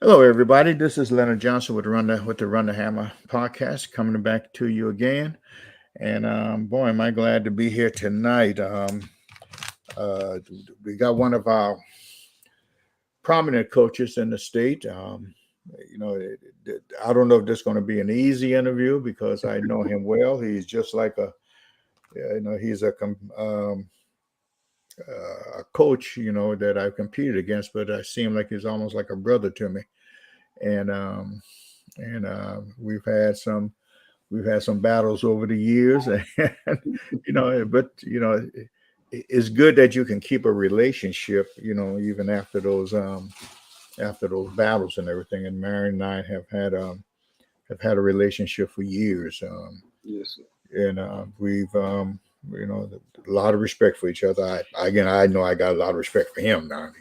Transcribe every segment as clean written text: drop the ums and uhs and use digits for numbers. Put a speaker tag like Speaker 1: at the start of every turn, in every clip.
Speaker 1: Hello, everybody. This is Leonard Johnson with the Run the Hammer podcast, coming back to you again. And boy, am I glad to be here tonight. Uh, we got one of our prominent coaches in the state. You know, I don't know if this is going to be an easy interview because I know him well. He's just like he's a coach, that I've competed against, but I seem like he's almost like a brother to me. And we've had some battles over the years, and it's good that you can keep a relationship, even after those battles and everything. And Marion and I have had a relationship for years.
Speaker 2: Yes, sir.
Speaker 1: And we've a lot of respect for each other. I know I got a lot of respect for him now.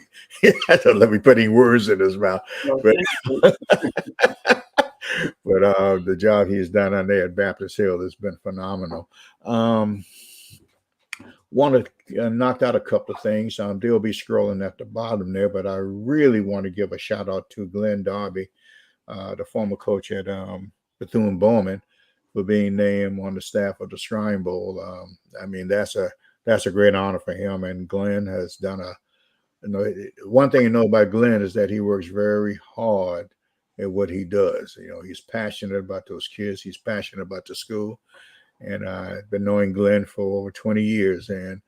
Speaker 1: Let me put any words in his mouth. But the job he's done on there at Baptist Hill has been phenomenal. Want to knock out a couple of things. They'll be scrolling at the bottom there, but I really want to give a shout out to Glenn Darby, the former coach at Bethune-Bowman, for being named on the staff of the Shrine Bowl. I mean, that's a great honor for him. And Glenn has done one thing you know about Glenn is that he works very hard at what he does. He's passionate about those kids. He's passionate about the school. And I've been knowing Glenn for over 20 years, and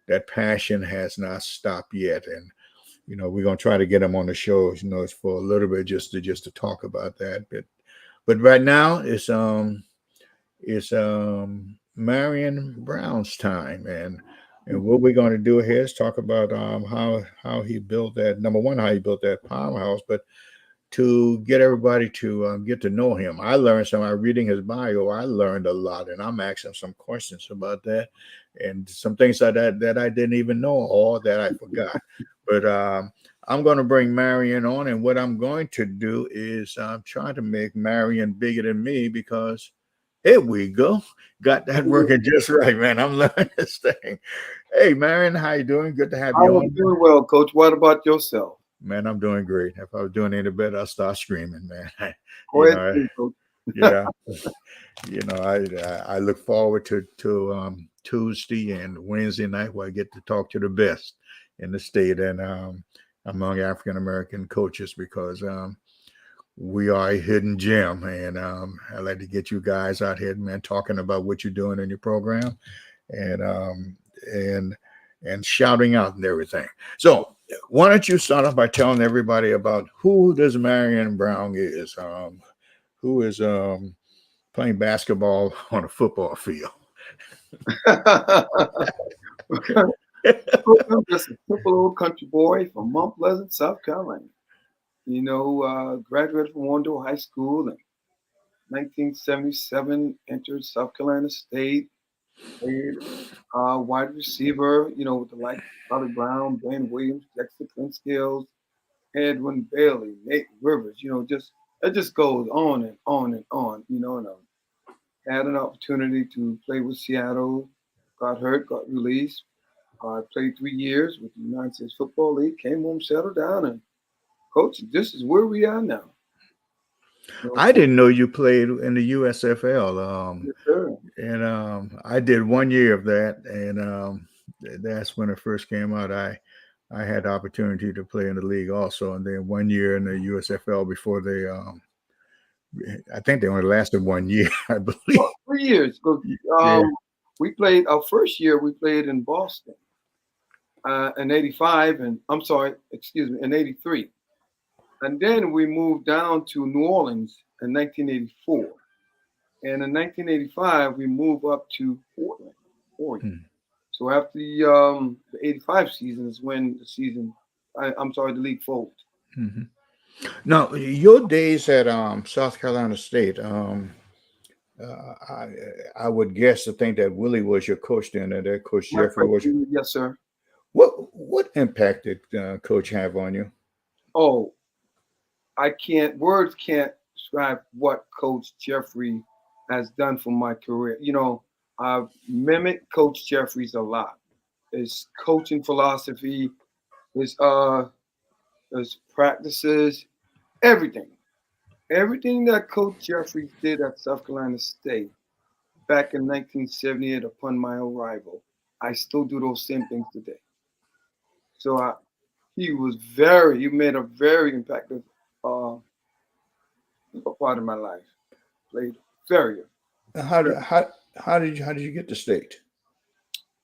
Speaker 1: that passion has not stopped yet. And, we're going to try to get him on the show, it's for a little bit just to talk about that. But right now it's Marion Brown's time, and what we're going to do here is talk about how he built that. Number one, how he built that powerhouse, but to get everybody to get to know him. I learned some by reading his bio. I learned a lot, and I'm asking some questions about that and some things that I didn't even know or that I forgot. But I'm going to bring Marion on, and what I'm going to do is try to make Marion bigger than me, because here we go. Got that working just right, man. I'm learning this thing. Hey, Marion, how you doing? Good to have you on.
Speaker 2: I'm doing well, Coach. What about yourself?
Speaker 1: Man, I'm doing great. If I was doing any better, I'll start screaming, man.
Speaker 2: Go ahead, Coach.
Speaker 1: Yeah. I look forward to Tuesday and Wednesday night where I get to talk to the best in the state and among African American coaches, because we are a hidden gem, and I'd like to get you guys out here, man, talking about what you're doing in your program, and shouting out and everything. So why don't you start off by telling everybody about who this Marion Brown is, who is playing basketball on a football field.
Speaker 2: I'm just a simple old country boy from Mount Pleasant, South Carolina. Graduated from Wando High School in 1977, entered South Carolina State, played wide receiver, with the likes of Charlie Brown, Ben Williams, Dexter Clinskills, Edwin Bailey, Nate Rivers, it just goes on and on and on, and I had an opportunity to play with Seattle, got hurt, got released. I played 3 years with the United States Football League, came home, settled down, and Coach, this is where we are now.
Speaker 1: I didn't know you played in the USFL.
Speaker 2: Yes, sir.
Speaker 1: And I did 1 year of that, and that's when it first came out. I had the opportunity to play in the league also, and then 1 year in the USFL before they. I think they only lasted 1 year, I believe.
Speaker 2: 3 years. We played our first year. We played in Boston in '85, and in '83. And then we moved down to New Orleans in 1984. And in 1985, we moved up to Portland, Oregon. So after the '85 season is when the league folded.
Speaker 1: Mm-hmm. Now, your days at South Carolina State, I would guess to think that Willie was your coach then, and that Coach Jeffrey was your...
Speaker 2: Yes, sir.
Speaker 1: What impact did Coach have on you?
Speaker 2: Oh, words can't describe what Coach Jeffrey has done for my career. I've mimicked Coach Jeffrey's a lot. His coaching philosophy, his practices, everything. Everything that Coach Jeffries did at South Carolina State back in 1978 upon my arrival, I still do those same things today. So he made a very impactful part of my life. Played very.
Speaker 1: How did you get to state?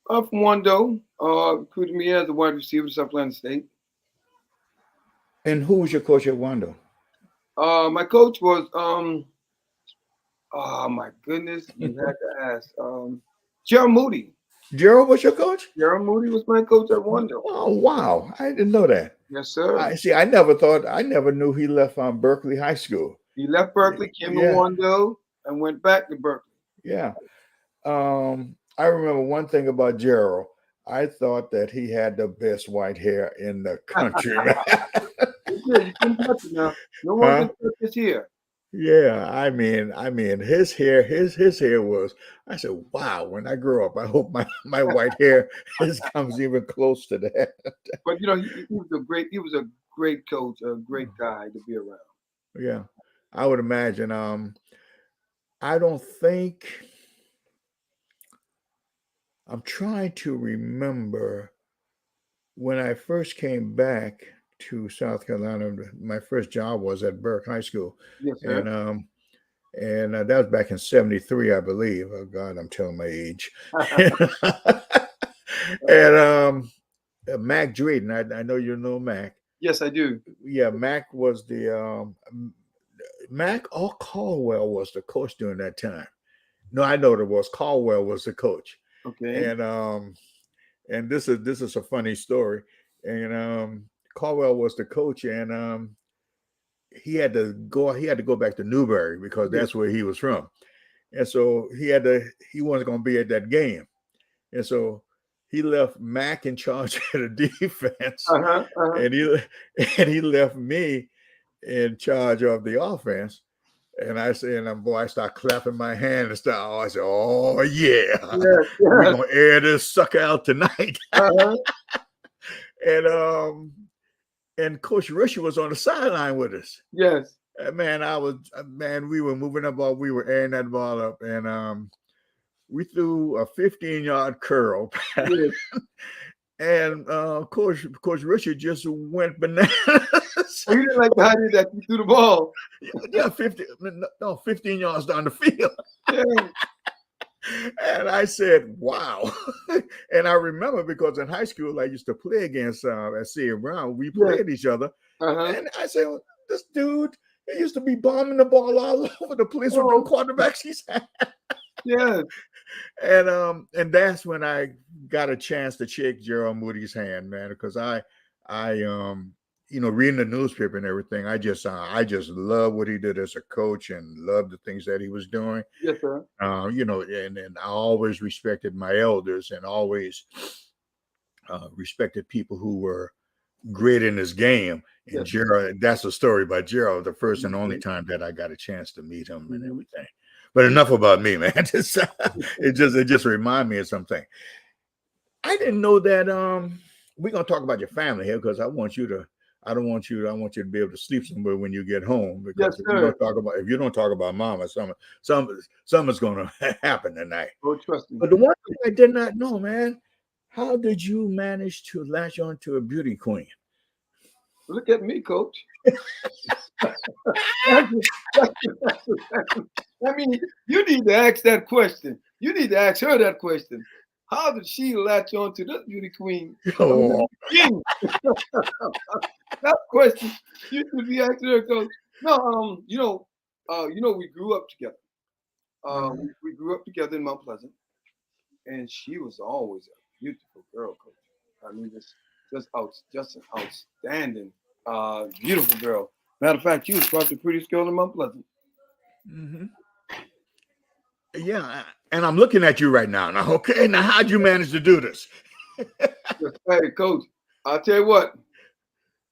Speaker 2: From Wando, recruited me as a wide receiver at South Carolina State.
Speaker 1: And who was your coach at Wando?
Speaker 2: My coach was oh my goodness, you had to ask. Gerald Moody.
Speaker 1: Gerald was your coach?
Speaker 2: Gerald Moody was my coach at Wando.
Speaker 1: Oh wow, I didn't know that.
Speaker 2: Yes, sir.
Speaker 1: I never knew he left Burke High School.
Speaker 2: He left Berkeley, came to Wando, and went back to Berkeley.
Speaker 1: Yeah. I remember one thing about Gerald. I thought that he had the best white hair in the country.
Speaker 2: You couldn't touch it now. No one can touch his hair.
Speaker 1: Yeah, I mean, his hair was. I said, wow. When I grow up, I hope my white hair comes even close to that.
Speaker 2: But he was a great coach, a great guy to be around.
Speaker 1: Yeah, I would imagine. I don't think. I'm trying to remember when I first came back to South Carolina. My first job was at Burke High School.
Speaker 2: Yes, sir.
Speaker 1: And that was back in '73, I believe. Oh God, I'm telling my age. And Mac Drayton, I know you know Mac.
Speaker 2: Yes, I do.
Speaker 1: Yeah, Mac was the Mac or Caldwell was the coach during that time. No, I know it was Caldwell was the coach.
Speaker 2: Okay.
Speaker 1: And this is a funny story. And Caldwell was the coach, and he had to go back to Newberry because that's where he was from. And so he wasn't going to be at that game. And so he left Mac in charge of the defense, and he left me in charge of the offense. And I said, and boy, I start clapping my hand and stuff. I said, "Oh yeah, we're gonna air this sucker out tonight." And Coach Rusher was on the sideline with us.
Speaker 2: Yes,
Speaker 1: we were moving the ball, we were airing that ball up, and we threw a 15-yard curl.
Speaker 2: Yes.
Speaker 1: And Coach Rusher just went bananas.
Speaker 2: He didn't like how did that he threw the ball.
Speaker 1: Yeah, 15 yards down the field.
Speaker 2: Yeah.
Speaker 1: And I said, wow. And I remember because in high school, I used to play against C.A. Brown. We played each other. And I said, well, this dude, he used to be bombing the ball all over the place with no quarterbacks he's had.
Speaker 2: Yeah.
Speaker 1: And that's when I got a chance to shake Gerald Moody's hand, man, because I reading the newspaper and everything, I just love what he did as a coach and loved the things that he was doing.
Speaker 2: Yes, sir.
Speaker 1: And I always respected my elders and always respected people who were great in this game. And Gerald, that's a story about Gerald, the first and only time that I got a chance to meet him and everything. But enough about me, man. It just reminded me of something. I didn't know that we're gonna talk about your family here because I want you to be able to sleep somewhere when you get home. Because if you don't talk about mama, something's gonna happen tonight.
Speaker 2: Oh, trust me.
Speaker 1: But the one thing I did not know, man, how did you manage to latch on to a beauty queen?
Speaker 2: Look at me, coach. I mean, you need to ask that question. You need to ask her that question. How did she latch on to this beauty queen?
Speaker 1: Oh.
Speaker 2: That question you should be asking her, coach. No, we grew up together. We grew up together in Mount Pleasant, and she was always a beautiful girl, coach. I mean, just an outstanding, beautiful girl. Matter of fact, she was probably the prettiest girl in Mount Pleasant.
Speaker 1: Mm-hmm. Yeah, and I'm looking at you right now. Now, okay, now how'd you manage to do this?
Speaker 2: Hey, coach, I'll tell you what.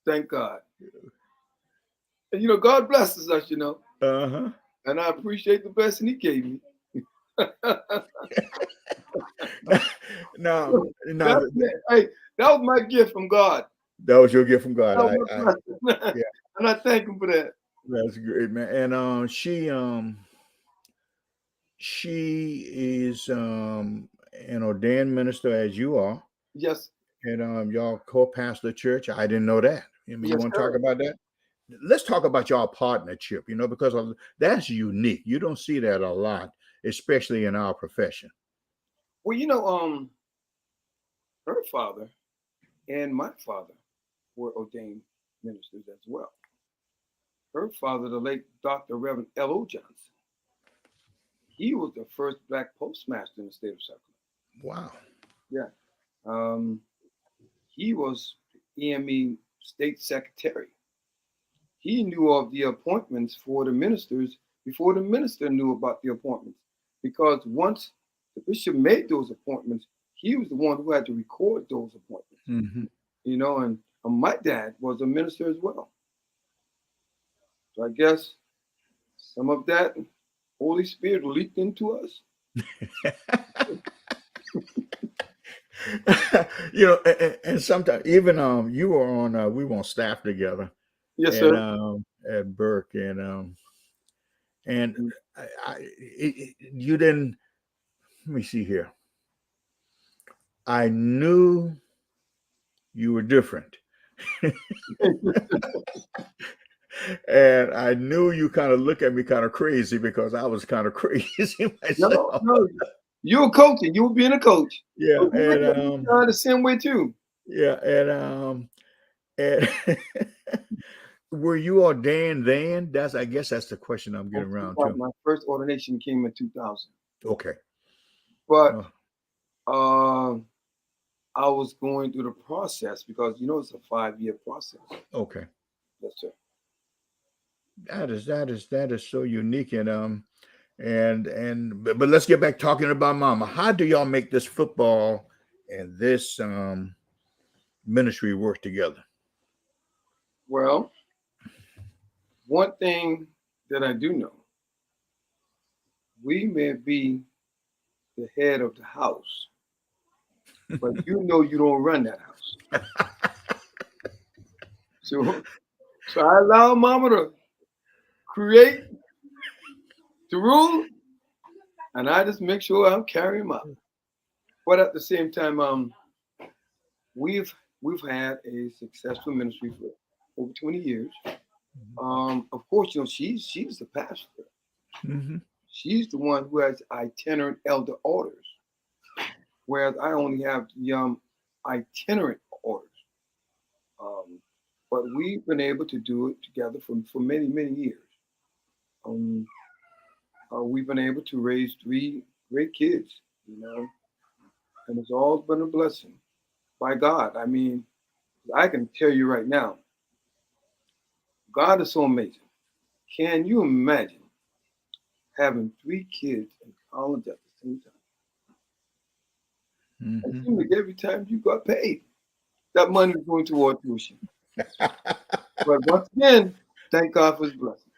Speaker 2: Thank God. And God blesses us,
Speaker 1: Uh-huh.
Speaker 2: And I appreciate the blessing He gave me.
Speaker 1: No.
Speaker 2: Hey, that was my gift from God.
Speaker 1: That was your gift from God.
Speaker 2: And I thank Him for that.
Speaker 1: That's great, man. And she is an ordained minister as you are,
Speaker 2: Yes,
Speaker 1: and y'all co-pastor church. I didn't know that. I mean, you
Speaker 2: yes,
Speaker 1: want to talk
Speaker 2: sir.
Speaker 1: about that? Let's talk about y'all partnership. Because that's unique. You don't see that a lot, especially in our profession.
Speaker 2: Well, her father and my father were ordained ministers as well. Her father, the late Dr. Reverend L.O. Johnson, he was the first black postmaster in the state of South
Speaker 1: Wow.
Speaker 2: Carolina. Yeah. He was EME state secretary. He knew of the appointments for the ministers before the minister knew about the appointments. Because once the bishop made those appointments, he was the one who had to record those appointments.
Speaker 1: Mm-hmm.
Speaker 2: And my dad was a minister as well. So I guess some of that Holy Spirit leaked into us.
Speaker 1: And sometimes even you were on we were on staff together
Speaker 2: Yes,
Speaker 1: at
Speaker 2: sir.
Speaker 1: at Burke, and
Speaker 2: Mhm.
Speaker 1: you didn't. Let me see here. I knew you were different. And I knew you kind of look at me kind of crazy because I was kind of crazy
Speaker 2: No,
Speaker 1: myself.
Speaker 2: no. You were coaching. You were being a coach.
Speaker 1: Yeah,
Speaker 2: But we
Speaker 1: and
Speaker 2: were the same way too.
Speaker 1: yeah, and were you ordained then? I guess that's the question I'm getting around to.
Speaker 2: My first ordination came in 2000.
Speaker 1: Okay.
Speaker 2: But
Speaker 1: Oh,
Speaker 2: I was going through the process because it's a 5-year process.
Speaker 1: okay.
Speaker 2: Yes, sir.
Speaker 1: That is so unique, but let's get back talking about Mama. How do y'all make this football and this ministry work together?
Speaker 2: Well, one thing that I do know, we may be the head of the house, but you don't run that house. So I allow Mama to create the rule, and I just make sure I'm carrying them out. But at the same time, we've had a successful ministry for over 20 years. Of course, she's the pastor.
Speaker 1: Mm-hmm.
Speaker 2: She's the one who has itinerant elder orders, whereas I only have the itinerant orders. But we've been able to do it together for many, many years. Um, we've been able to raise 3 great kids, and it's all been a blessing by God. I mean, I can tell you right now, God is so amazing. Can you imagine having 3 kids in college at the same time? It
Speaker 1: Mm-hmm.
Speaker 2: seemed like every time you got paid, that money was going toward tuition. But once again, thank God for His blessing.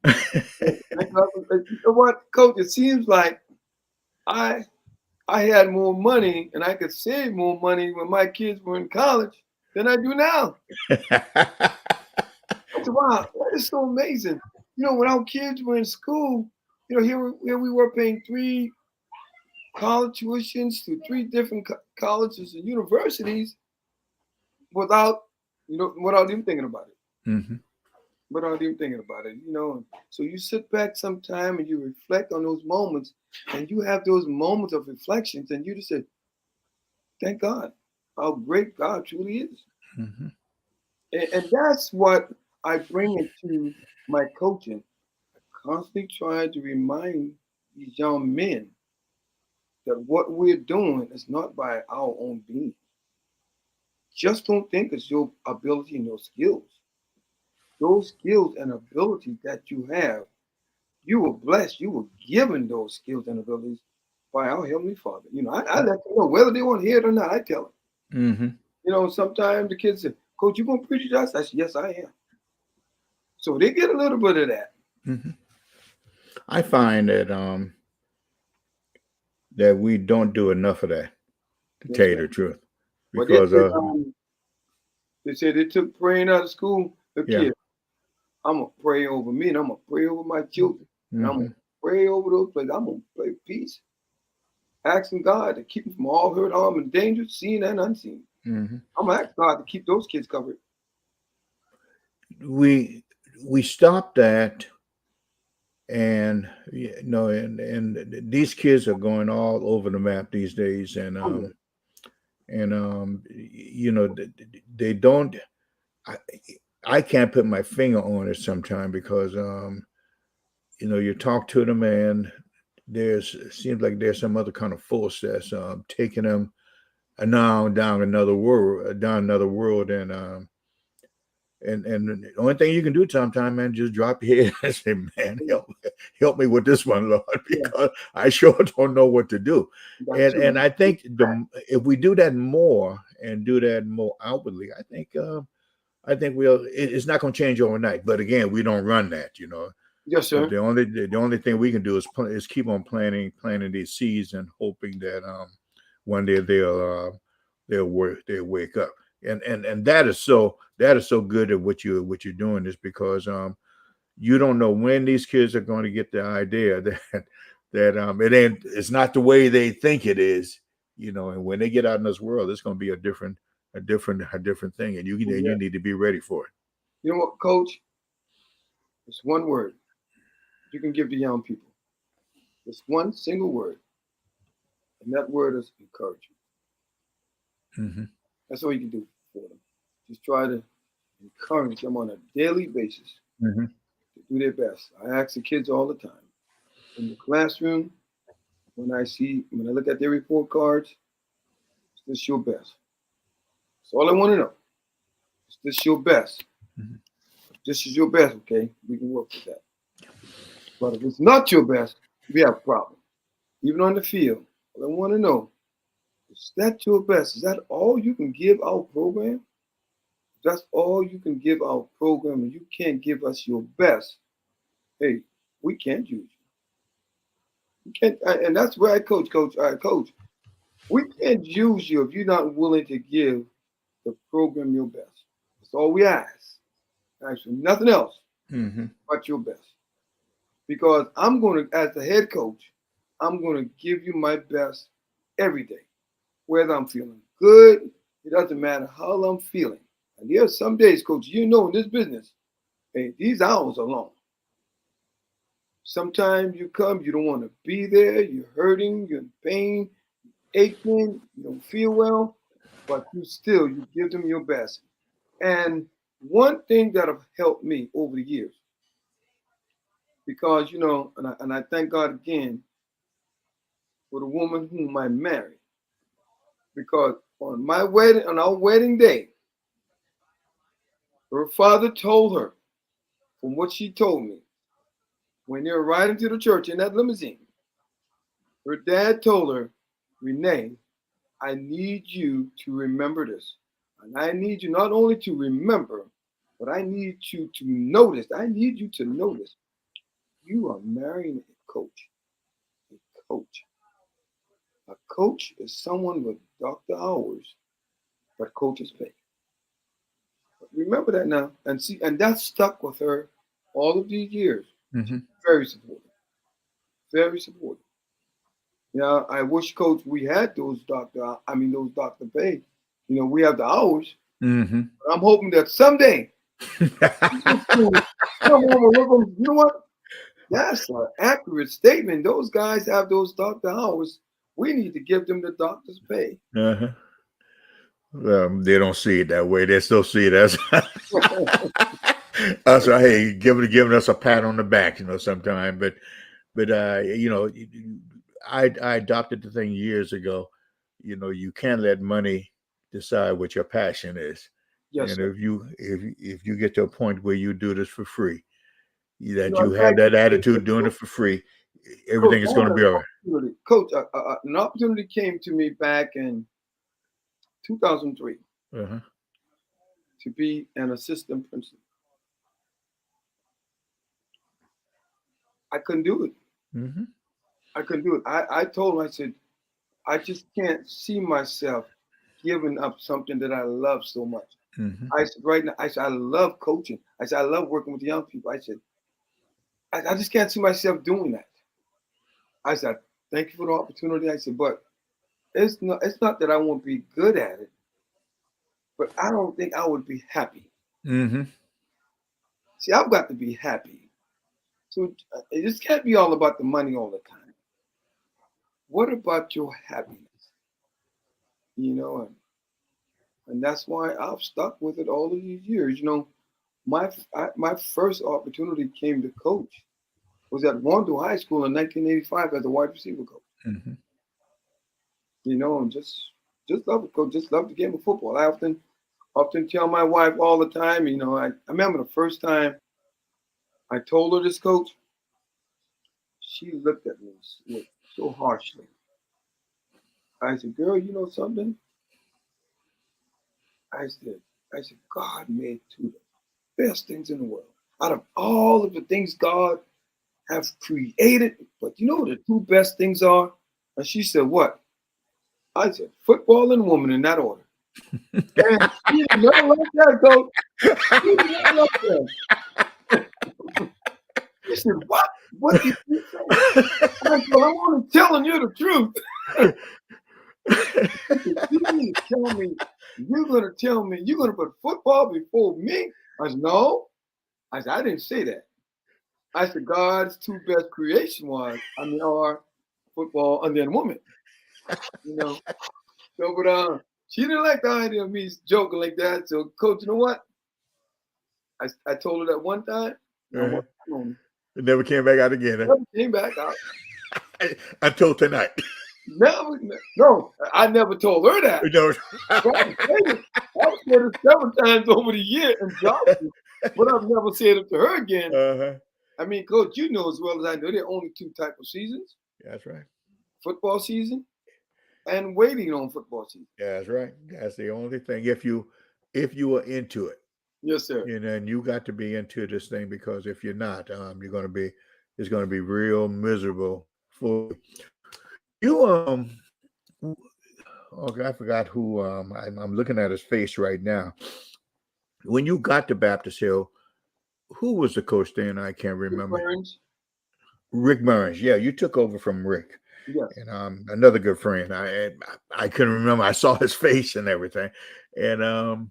Speaker 2: Thank God you know what, Coach? It seems like I had more money and I could save more money when my kids were in college than I do now. I said, wow, that is so amazing. When our kids were in school, here we were paying 3 college tuitions to 3 different colleges and universities without even thinking about it.
Speaker 1: Mm-hmm.
Speaker 2: Without even thinking about it. So you sit back sometime and you reflect on those moments, and you have those moments of reflections, and you just say, thank God, how great God truly is.
Speaker 1: Mm-hmm.
Speaker 2: And that's what I bring into my coaching. I constantly try to remind these young men that what we're doing is not by our own being. Just don't think it's your ability and your skills. Those skills and abilities that you have, you were blessed. You were given those skills and abilities by our Heavenly Father. I let them know whether they want to hear it or not. I tell them.
Speaker 1: Mm-hmm.
Speaker 2: Sometimes the kids say, Coach, you going to preach to us? I said, yes, I am. So they get a little bit of that.
Speaker 1: Mm-hmm. I find that we don't do enough of that, to tell you the truth,
Speaker 2: But
Speaker 1: because
Speaker 2: they said they took praying out of school. Look
Speaker 1: yeah.
Speaker 2: here, I'm gonna pray over me, and I'm gonna pray over my children, and I'm gonna pray over those places. I'm gonna pray peace, asking God to keep them from all hurt, harm, and danger, seen and unseen. I'm gonna ask God to keep those kids covered.
Speaker 1: We stopped that, and and these kids are going all over the map these days, and they don't. I can't put my finger on it sometimes because you talk to them and it seems like there's some other kind of force that's taking them now down another world, and the only thing you can do sometimes, man, just drop your head and say, man, help me with this one, Lord, because I sure don't know what to do. And I think if we do that more and do that more outwardly, I think it's not going to change overnight. But again, we don't run that,
Speaker 2: Yes, sir.
Speaker 1: The only thing we can do is keep on planting these seeds and hoping that one day they'll wake up. And that is so good at what you're doing, is because you don't know when these kids are going to get the idea that it's not the way they think it is, and when they get out in this world, it's going to be a different thing, and you need to be ready for it.
Speaker 2: You know what, Coach? It's one word you can give to young people. It's one single word, and that word is encouragement. That's all you can do for them. Just try to encourage them on a daily basis to do their best. I ask the kids all the time in the classroom, when I look at their report cards, is this your best? That's all I want to know. Is this your best? If this is your best, okay, we can work with that. But if it's not your best, we have a problem. Even on the field, I want to know, is that your best? Is that all you can give our program? If that's all you can give our program and you can't give us your best, hey, we can't use you. We can't, and that's where I coach. All right, Coach, we can't use you if you're not willing to give the program your best. That's all we ask. Actually, nothing else but your best. Because I'm going to, as the head coach, I'm going to give you my best every day. Whether I'm feeling good, it doesn't matter how I'm feeling. And there are some days, Coach, in this business, hey, these hours are long. Sometimes you come, you don't want to be there, you're hurting, you're in pain, aching, you don't feel well, but you give them your best. And one thing that have helped me over the years, because, and I thank God again for the woman whom I married, because on our wedding day, her father told her, from what she told me, when they were riding to the church in that limousine, her dad told her, Renee, I need you to remember this. And I need you not only to remember, but I need you to notice. I need you to notice you are marrying a coach. A coach. A coach is someone with doctor hours, but coaches pay. But remember that now. And that stuck with her all of these years. Very supportive. Very supportive. Yeah, I wish, Coach, we had those doctor pay. We have the hours. But I'm hoping that someday, you know what? That's an accurate statement. Those guys have those doctor hours. We need to give them the doctor's pay.
Speaker 1: They don't see it that way. They still see it as us. Hey, giving us a pat on the back, sometime. But I adopted the thing years ago. You can't let money decide what your passion is.
Speaker 2: Yes,
Speaker 1: and
Speaker 2: sir.
Speaker 1: if you get to a point where you do this for free, that you have that attitude doing it for free, everything is going to be all right.
Speaker 2: Coach, an opportunity came to me back in 2003 to be an assistant principal. I couldn't do it. I couldn't do it. I told him, I said, I just can't see myself giving up something that I love so much.
Speaker 1: Mm-hmm.
Speaker 2: I said, right now, I said, I love coaching. I said, I love working with young people. I said, I just can't see myself doing that. I said, thank you for the opportunity. I said, but it's not that I won't be good at it, but I don't think I would be happy.
Speaker 1: Mm-hmm.
Speaker 2: See, I've got to be happy. So it just can't be all about the money all the time. What about your happiness? You know, and that's why I've stuck with it all of these years. You know, my first opportunity came to coach was at Wando High School in 1985 as a wide receiver coach.
Speaker 1: Mm-hmm.
Speaker 2: You know, and just love it, coach. Just love the game of football. I often tell my wife all the time. You know, I remember the first time I told her this, coach. She looked at me so harshly. I said, "Girl, you know something?" I said, God made two of the best things in the world. Out of all of the things God have created, but you know what the two best things are? And she said, what? I said, football and woman in that order. And she did not like that, coach. She did not like that. She said, what? What did you say? I said, well, I'm only telling you the truth. You mean to tell me you're going to put football before me? I said, no. I said, I didn't say that. I said, God's two best creation are football and then woman. You know. So, but she didn't like the idea of me joking like that. So, coach, you know what? I told her that one time.
Speaker 1: It never came back out again.
Speaker 2: Never came back out.
Speaker 1: Until tonight.
Speaker 2: No, I never told her that.
Speaker 1: No.
Speaker 2: I was said it several times over the year and dropped it, but I've never said it to her again.
Speaker 1: Uh-huh.
Speaker 2: I mean, coach, you know as well as I know, there are only two types of seasons.
Speaker 1: That's right.
Speaker 2: Football season and waiting on football season.
Speaker 1: That's right. That's the only thing. If you are into it.
Speaker 2: Yes, sir.
Speaker 1: You know, and you got to be into this thing, because if you're not, it's going to be real miserable for you. Okay, I forgot who. I'm looking at his face right now. When you got to Baptist Hill, who was the coach then? I can't remember. Rick Burns. Yeah, you took over from Rick.
Speaker 2: Yes.
Speaker 1: And another good friend. I couldn't remember. I saw his face and everything. And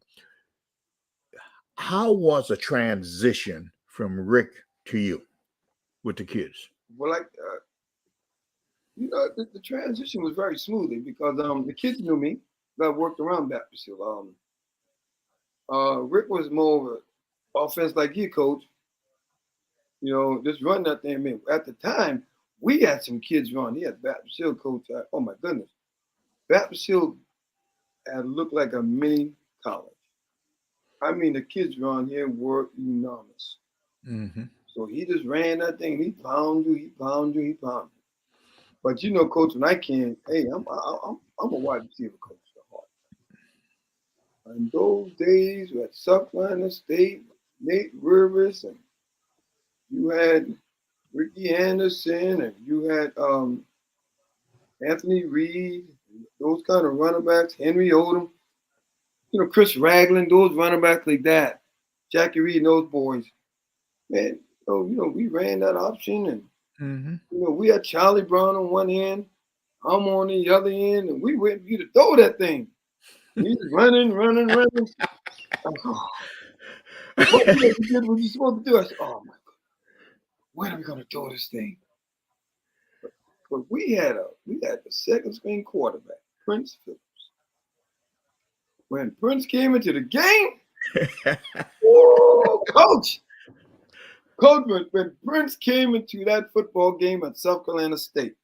Speaker 1: how was a transition from Rick to you with the kids?
Speaker 2: Well, the transition was very smoothly because the kids knew me. I worked around Baptist Hill. Rick was more of an offense like you, coach. You know, just run that thing. I mean, at the time, we had some kids run. He had Baptist Hill coach. Oh my goodness, Baptist Hill had looked like a mini college. I mean, the kids around here were enormous.
Speaker 1: Mm-hmm.
Speaker 2: So he just ran that thing. He pounded you. But you know, coach, when I came, hey, I'm a wide receiver coach at heart. In those days, we had South Carolina State, Nate Rivers, and you had Ricky Anderson, and you had Anthony Reed, those kind of running backs, Henry Odom, you know, Chris Ragland, those running backs like that, Jackie Reed, and those boys. Man, we ran that option, and we had Charlie Brown on one end, I'm on the other end, and we went for you to throw that thing. He's running. Oh. What you did what you supposed to do? I said, oh my God, when are we gonna throw this thing? But we had the second string quarterback, Prince Phillips. When Prince came into the game, coach, when Prince came into that football game at South Carolina State,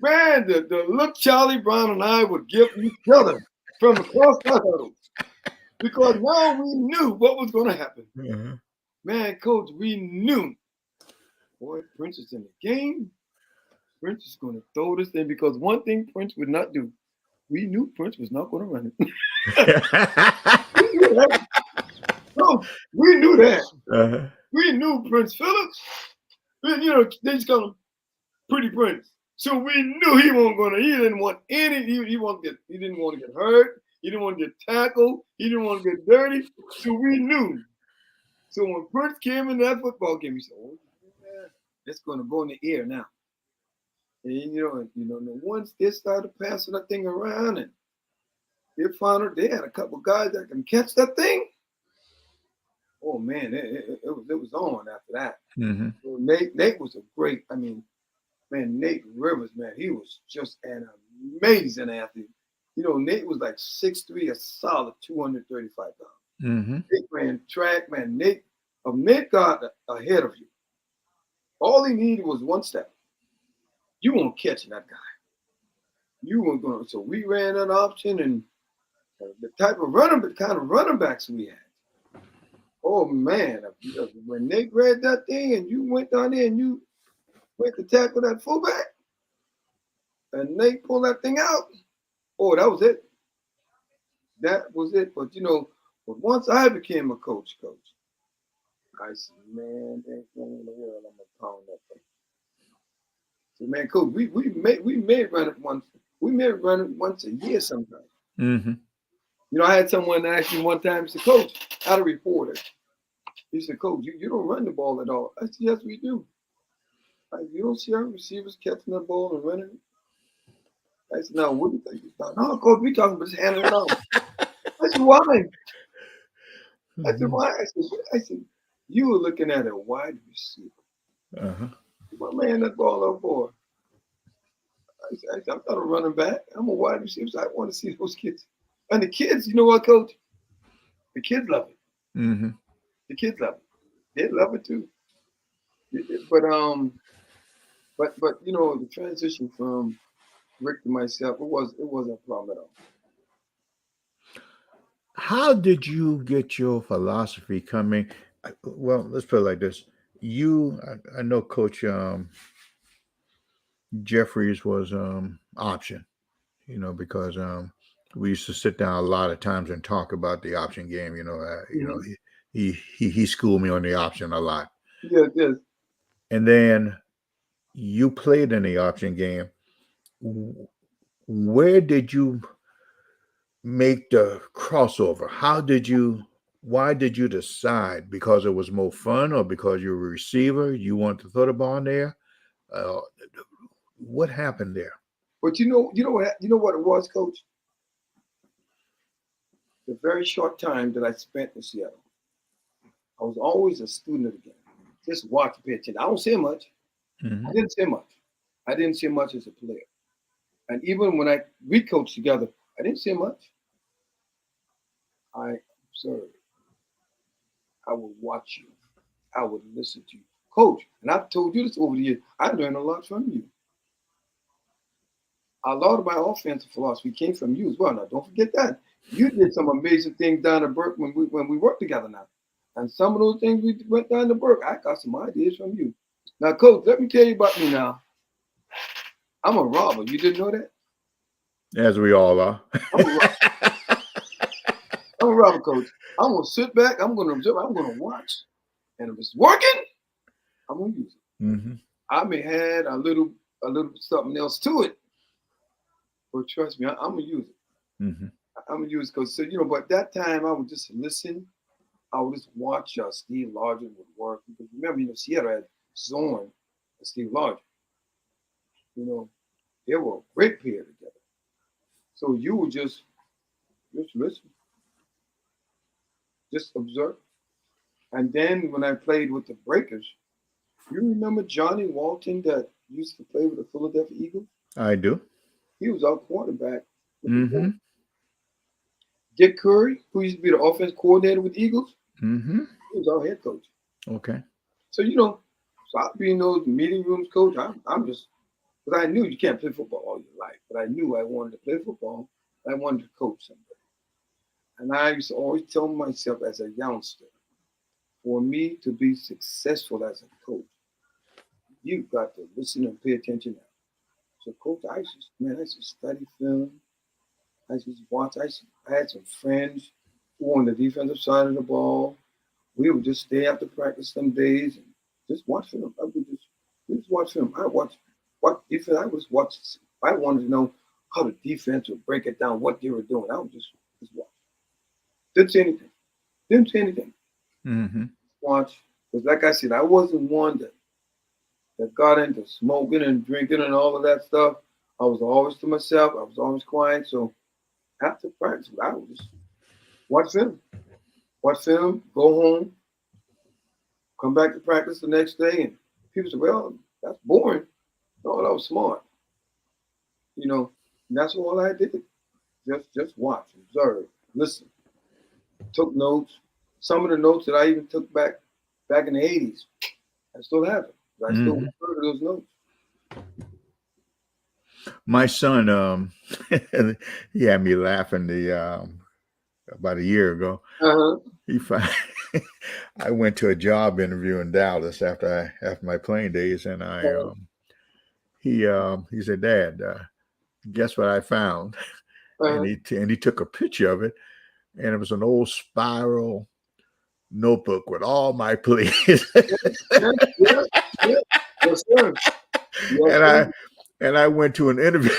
Speaker 2: man, the look Charlie Brown and I would give each other from across the huddle, because now we knew what was going to happen. Mm-hmm. Man, coach, we knew. Boy, Prince is in the game. Prince is going to throw this thing, because one thing Prince would not do, we knew Prince was not going to run it. No, we knew that. Uh-huh. We knew Prince Phillips. They just call him Pretty Prince. So we knew he wasn't going to. He didn't want to get hurt. He didn't want to get tackled. He didn't want to get dirty. So we knew. So when Prince came in that football game, he said, "Oh, yeah, it's going to go in the air now." And once they started passing that thing around, and they found out they had a couple guys that can catch that thing. Oh man, it was on after that.
Speaker 1: Mm-hmm.
Speaker 2: So Nate was a great. I mean, man, Nate Rivers, man, he was just an amazing athlete. Nate was like 6'3", a solid 235 pounds.
Speaker 1: Mm-hmm.
Speaker 2: Nate ran track, man. Nate got ahead of you. All he needed was one step. You weren't catching that guy. You weren't going. So we ran an option, and the type of kind of running backs we had. Oh man, when Nate read that thing, and you went down there and you went to tackle that fullback, and Nate pulled that thing out. Oh, that was it. That was it. But but once I became a coach, I said, man, there ain't no in the world I'm gonna pound that thing. So man, coach, we may run it once. We may run it once a year sometimes.
Speaker 1: Mm-hmm.
Speaker 2: I had someone ask me one time, he said, "Coach, I had a reporter." He said, "Coach, you don't run the ball at all." I said, "Yes, we do." You don't see our receivers catching the ball and running it? I said, "No, what do you think?" He said, "No, Coach, we talking about just handing it off." I said, "Why?" I said, "Why?" I said, "You were looking at a wide receiver.
Speaker 1: Uh-huh.
Speaker 2: What man that ball up for?" I said, "I'm not a running back. I'm a wide receiver. So I want to see those kids." And the kids, you know what, Coach? The kids love it.
Speaker 1: Mm-hmm.
Speaker 2: The kids love it. They love it too. But the transition from Rick to myself, it wasn't a problem at all.
Speaker 1: How did you get your philosophy coming? Well, let's put it like this. I know Coach Jeffries was option, because we used to sit down a lot of times and talk about the option game. He schooled me on the option a lot.
Speaker 2: Yes.
Speaker 1: And then you played in the option game. Where did you make the crossover? Why did you decide? Because it was more fun, or because you're a receiver, you want to throw the ball in there? What happened there?
Speaker 2: But you know what it was, Coach? The very short time that I spent in Seattle, I was always a student of the game. Just watch, pay attention. I don't say much.
Speaker 1: Mm-hmm.
Speaker 2: I didn't say much. I didn't say much as a player. And even when we coached together, I didn't say much. I observed. I would watch you. I would listen to you. Coach, and I've told you this over the years, I learned a lot from you. A lot of my offensive philosophy came from you as well. Now, don't forget that. You did some amazing things down at Burke when we worked together now. And some of those things we went down to Burke, I got some ideas from you. Now, Coach, let me tell you about me now. I'm a robber. You didn't know that?
Speaker 1: As we all are.
Speaker 2: I'm a robber, Coach. I'm going to sit back. I'm going to observe. I'm going to watch. And if it's working, I'm going to use it.
Speaker 1: Mm-hmm.
Speaker 2: I may add a little something else to it. But trust me, I'm going to use it.
Speaker 1: Mm-hmm.
Speaker 2: I'm going to use it. Because, but that time I would just listen. I would just watch Steve Largent would work. Because remember, Seattle had Zorn and Steve Largent. They were a great pair together. So you would just listen. Just observe. And then when I played with the Breakers, you remember Johnny Walton that used to play with the Philadelphia Eagles?
Speaker 1: I do.
Speaker 2: He was our quarterback.
Speaker 1: Mm-hmm.
Speaker 2: Dick Curry, who used to be the offense coordinator with the Eagles,
Speaker 1: mm-hmm.
Speaker 2: he was our head coach.
Speaker 1: Okay.
Speaker 2: So, so I'd be in those meeting rooms, Coach. I'm just, because I knew you can't play football all your life, but I knew I wanted to play football. I wanted to coach somebody. And I used to always tell myself as a youngster, for me to be successful as a coach, you've got to listen and pay attention now. So, Coach, I used to study film. I used to watch. I had some friends who were on the defensive side of the ball. We would just stay after practice some days and just watch film. We just watch film. I watched what defense. I wanted to know how the defense would break it down, what they were doing. I would just Just watch. Didn't say anything. Didn't say anything.
Speaker 1: Mm-hmm.
Speaker 2: Watch. Because like I said, I wasn't one that got into smoking and drinking and all of that stuff. I was always to myself. I was always quiet. So after practice, I would just watch film. Watch film, go home, come back to practice the next day, and people say, well, that's boring. No, that was smart. You know, and that's all I did. Just watch, observe, listen. Took notes. Some of the notes that I even took back in the 80s, I still have it. I still refer to those notes.
Speaker 1: My son, he had me laughing about a year ago.
Speaker 2: Uh-huh.
Speaker 1: I went to a job interview in Dallas after my playing days, and he said, "Dad, guess what I found?"
Speaker 2: Uh-huh.
Speaker 1: And he took a picture of it, and it was an old spiral notebook with all my plays.
Speaker 2: Yes, sir.
Speaker 1: And I went to an interview.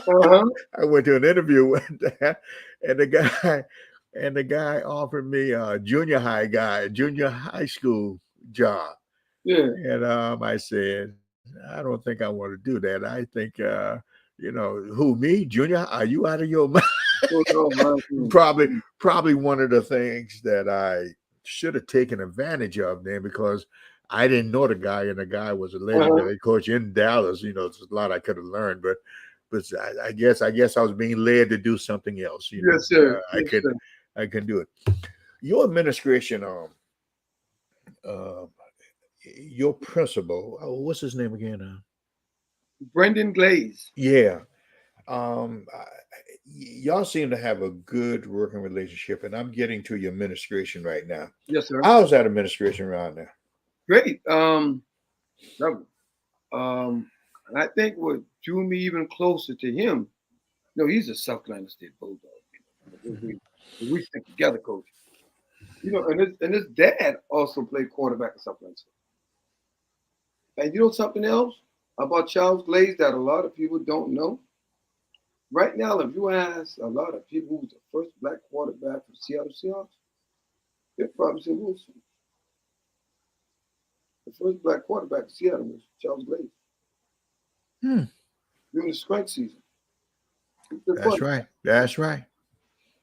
Speaker 2: Uh-huh.
Speaker 1: I went to an interview with that, and the guy offered me a junior high school job.
Speaker 2: Yeah.
Speaker 1: And I said, I don't think I want to do that. I think, who, me, junior? Are you out of your mind? Probably one of the things that I should have taken advantage of then, because I didn't know the guy, and the guy was a legendary coach in Dallas. You know, there's a lot I could have learned, but I guess I was being led to do something else.
Speaker 2: Yes, sir.
Speaker 1: I can do it. Your administration, your principal, what's his name again?
Speaker 2: Brendan Glaze.
Speaker 1: Yeah. Y'all seem to have a good working relationship, and I'm getting to your administration right now.
Speaker 2: Yes, sir.
Speaker 1: How's that administration around there?
Speaker 2: Great. And I think what drew me even closer to him, he's a South Carolina State Bulldog. We stick together, coach. And his dad also played quarterback at South Carolina State. And you know something else about Charles Glaze that a lot of people don't know? Right now, if you ask a lot of people who's the first black quarterback for Seattle Seahawks, they'll probably say Wilson. The first black quarterback for Seattle was Charles Glaze. During the strike season.
Speaker 1: That's right.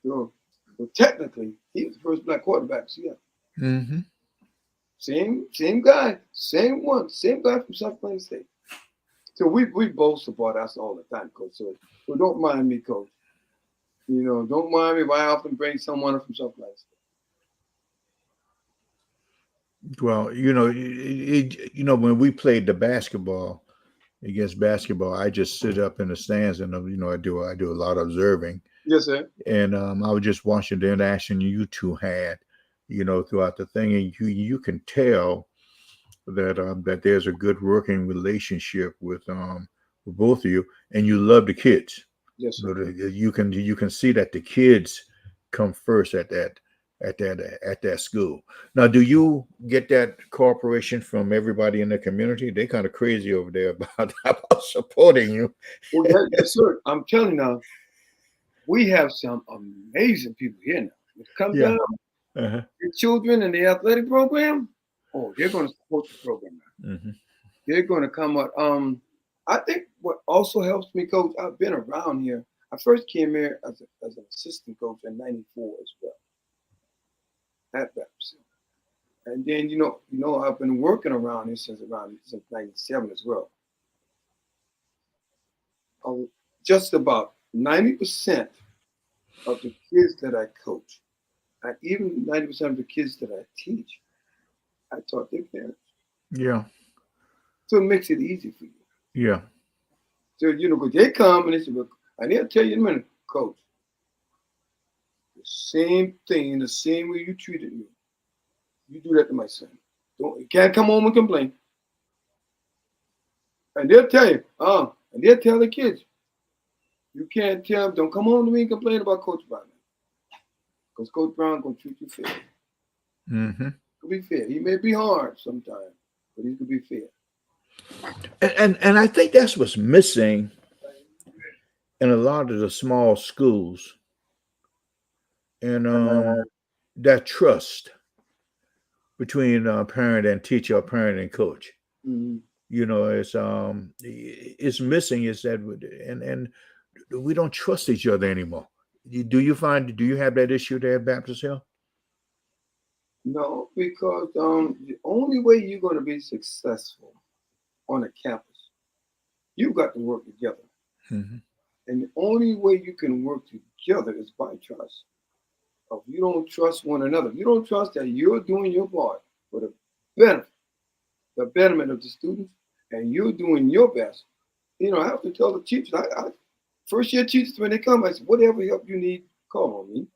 Speaker 2: So technically, he was the first black quarterback for Seattle.
Speaker 1: Mm-hmm.
Speaker 2: Same guy, same guy from South Carolina State. So we both support us all the time, coach. So don't mind me, coach. Don't mind me if I often bring someone from South Carolina State.
Speaker 1: Well, when we played the basketball, I just sit up in the stands and I do a lot of observing.
Speaker 2: Yes, sir.
Speaker 1: And I was just watching the interaction you two had, throughout the thing, and you can tell that there's a good working relationship with both of you, and you love the kids.
Speaker 2: Yes, sir.
Speaker 1: So you can see that the kids come first at that school. Now, do you get that cooperation from everybody in the community? They're kind of crazy over there about supporting you.
Speaker 2: Well, yes, sir. I'm telling you now, we have some amazing people here now. When it comes down the children and the athletic program, they're going to support the program now.
Speaker 1: Mm-hmm.
Speaker 2: They're going to come up. I think what also helps me, coach, I've been around here. I first came here as an assistant coach in '94 as well. At Baptist. And then, I've been working around here since '97 as well. Just about 90% of the kids that I coach, and even 90% of the kids that I teach, I taught their parents.
Speaker 1: Yeah.
Speaker 2: So it makes it easy for you.
Speaker 1: Yeah.
Speaker 2: So, because they come and they say, look, and they'll tell you in a minute, coach, the same thing, the same way you treated me, you do that to my son. You can't come home and complain. And they'll tell you, and they'll tell the kids, you can't tell them, don't come home to me and complain about Coach Brown. Because Coach Brown going to treat you fair.
Speaker 1: Mm-hmm.
Speaker 2: He'll be fair. He may be hard sometimes, but he could be fair.
Speaker 1: And I think that's what's missing in a lot of the small schools. and
Speaker 2: Uh,
Speaker 1: that trust between parent and teacher, or parent and coach.
Speaker 2: mhm.
Speaker 1: It's missing. Is that and we don't trust each other anymore. Do you have that issue there at Baptist Hill?
Speaker 2: No, because the only way you're going to be successful on a campus, you've got to work together.
Speaker 1: Mm-hmm.
Speaker 2: And the only way you can work together is by trust. If you don't trust one another, if you don't trust that you're doing your part for benefit, the betterment of the students, and you're doing your best, I have to tell the teachers, first year teachers, when they come, I say, whatever help you need, call on me.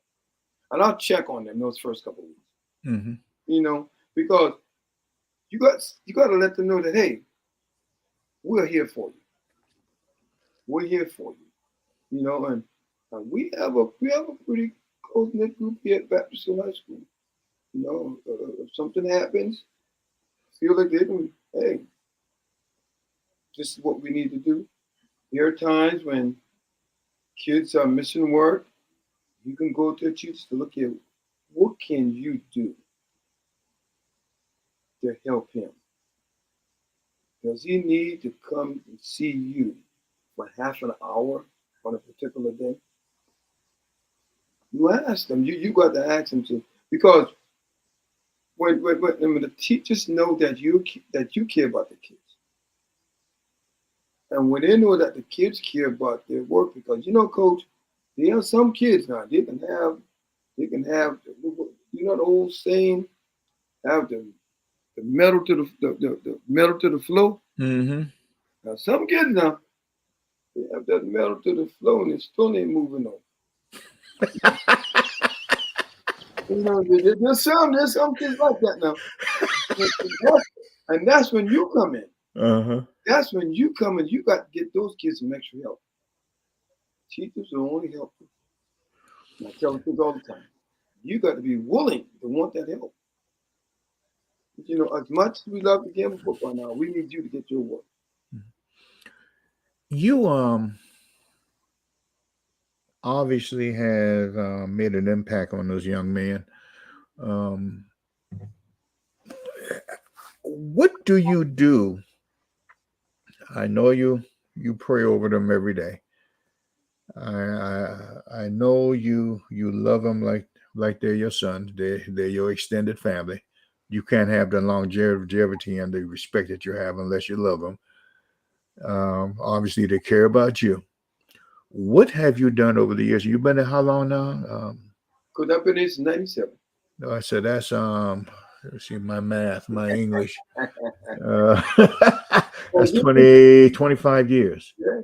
Speaker 2: And I'll check on them those first couple of weeks.
Speaker 1: Mm-hmm.
Speaker 2: Because you got to let them know that, hey, we're here for you. We're here for you. And we have a pretty close knit group here at Baptist High School. If something happens, feel like they do, hey, this is what we need to do. There are times when kids are missing work. You can go to a teacher to look at what can you do to help him. Does he need to come and see you for half an hour on a particular day? You ask them. You got to ask them to, because when the teachers know that you care about the kids, and when they know that the kids care about their work, because coach, there are some kids now they can have the old saying, have the metal to the metal to the floor.
Speaker 1: Mm-hmm.
Speaker 2: Now some kids now they have that metal to the floor and it still ain't moving on. There's some kids like that now, and that's when you come in.
Speaker 1: Uh-huh.
Speaker 2: That's when you come in. You got to get those kids some extra help. Teachers will only help you. And I tell the kids all the time, you got to be willing to want that help. But, as much as we love the game of football now, we need you to get your work.
Speaker 1: You obviously have made an impact on those young men. What do you do? I know you pray over them every day. I know you love them like they're your sons. They're your extended family. You can't have the longevity and the respect that you have unless you love them. Obviously, they care about you. What have you done over the years? You've been there how long now?
Speaker 2: Because I've been there since '97.
Speaker 1: No, I said that's let's see my math, my English. That's 25 years.
Speaker 2: Yeah.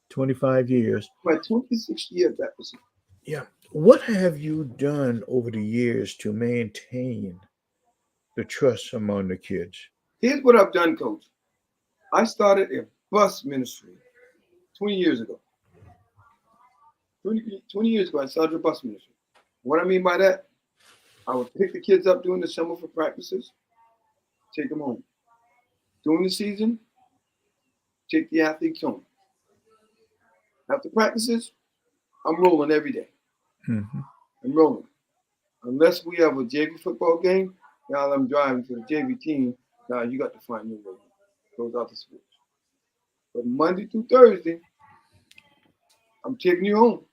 Speaker 1: 25 years.
Speaker 2: My 26 years, that was it.
Speaker 1: Yeah. What have you done over the years to maintain the trust among the kids?
Speaker 2: Here's what I've done, Coach. I started a bus ministry 20 years ago. 20 years ago, I started a bus ministry. What I mean by that, I would pick the kids up during the summer for practices, take them home. During the season, take the athletes home. After practices, I'm rolling every day.
Speaker 1: Mm-hmm.
Speaker 2: I'm rolling. Unless we have a JV football game, now I'm driving to the JV team. Now you got to find new ways. Those other sports. But Monday through Thursday, I'm taking you home.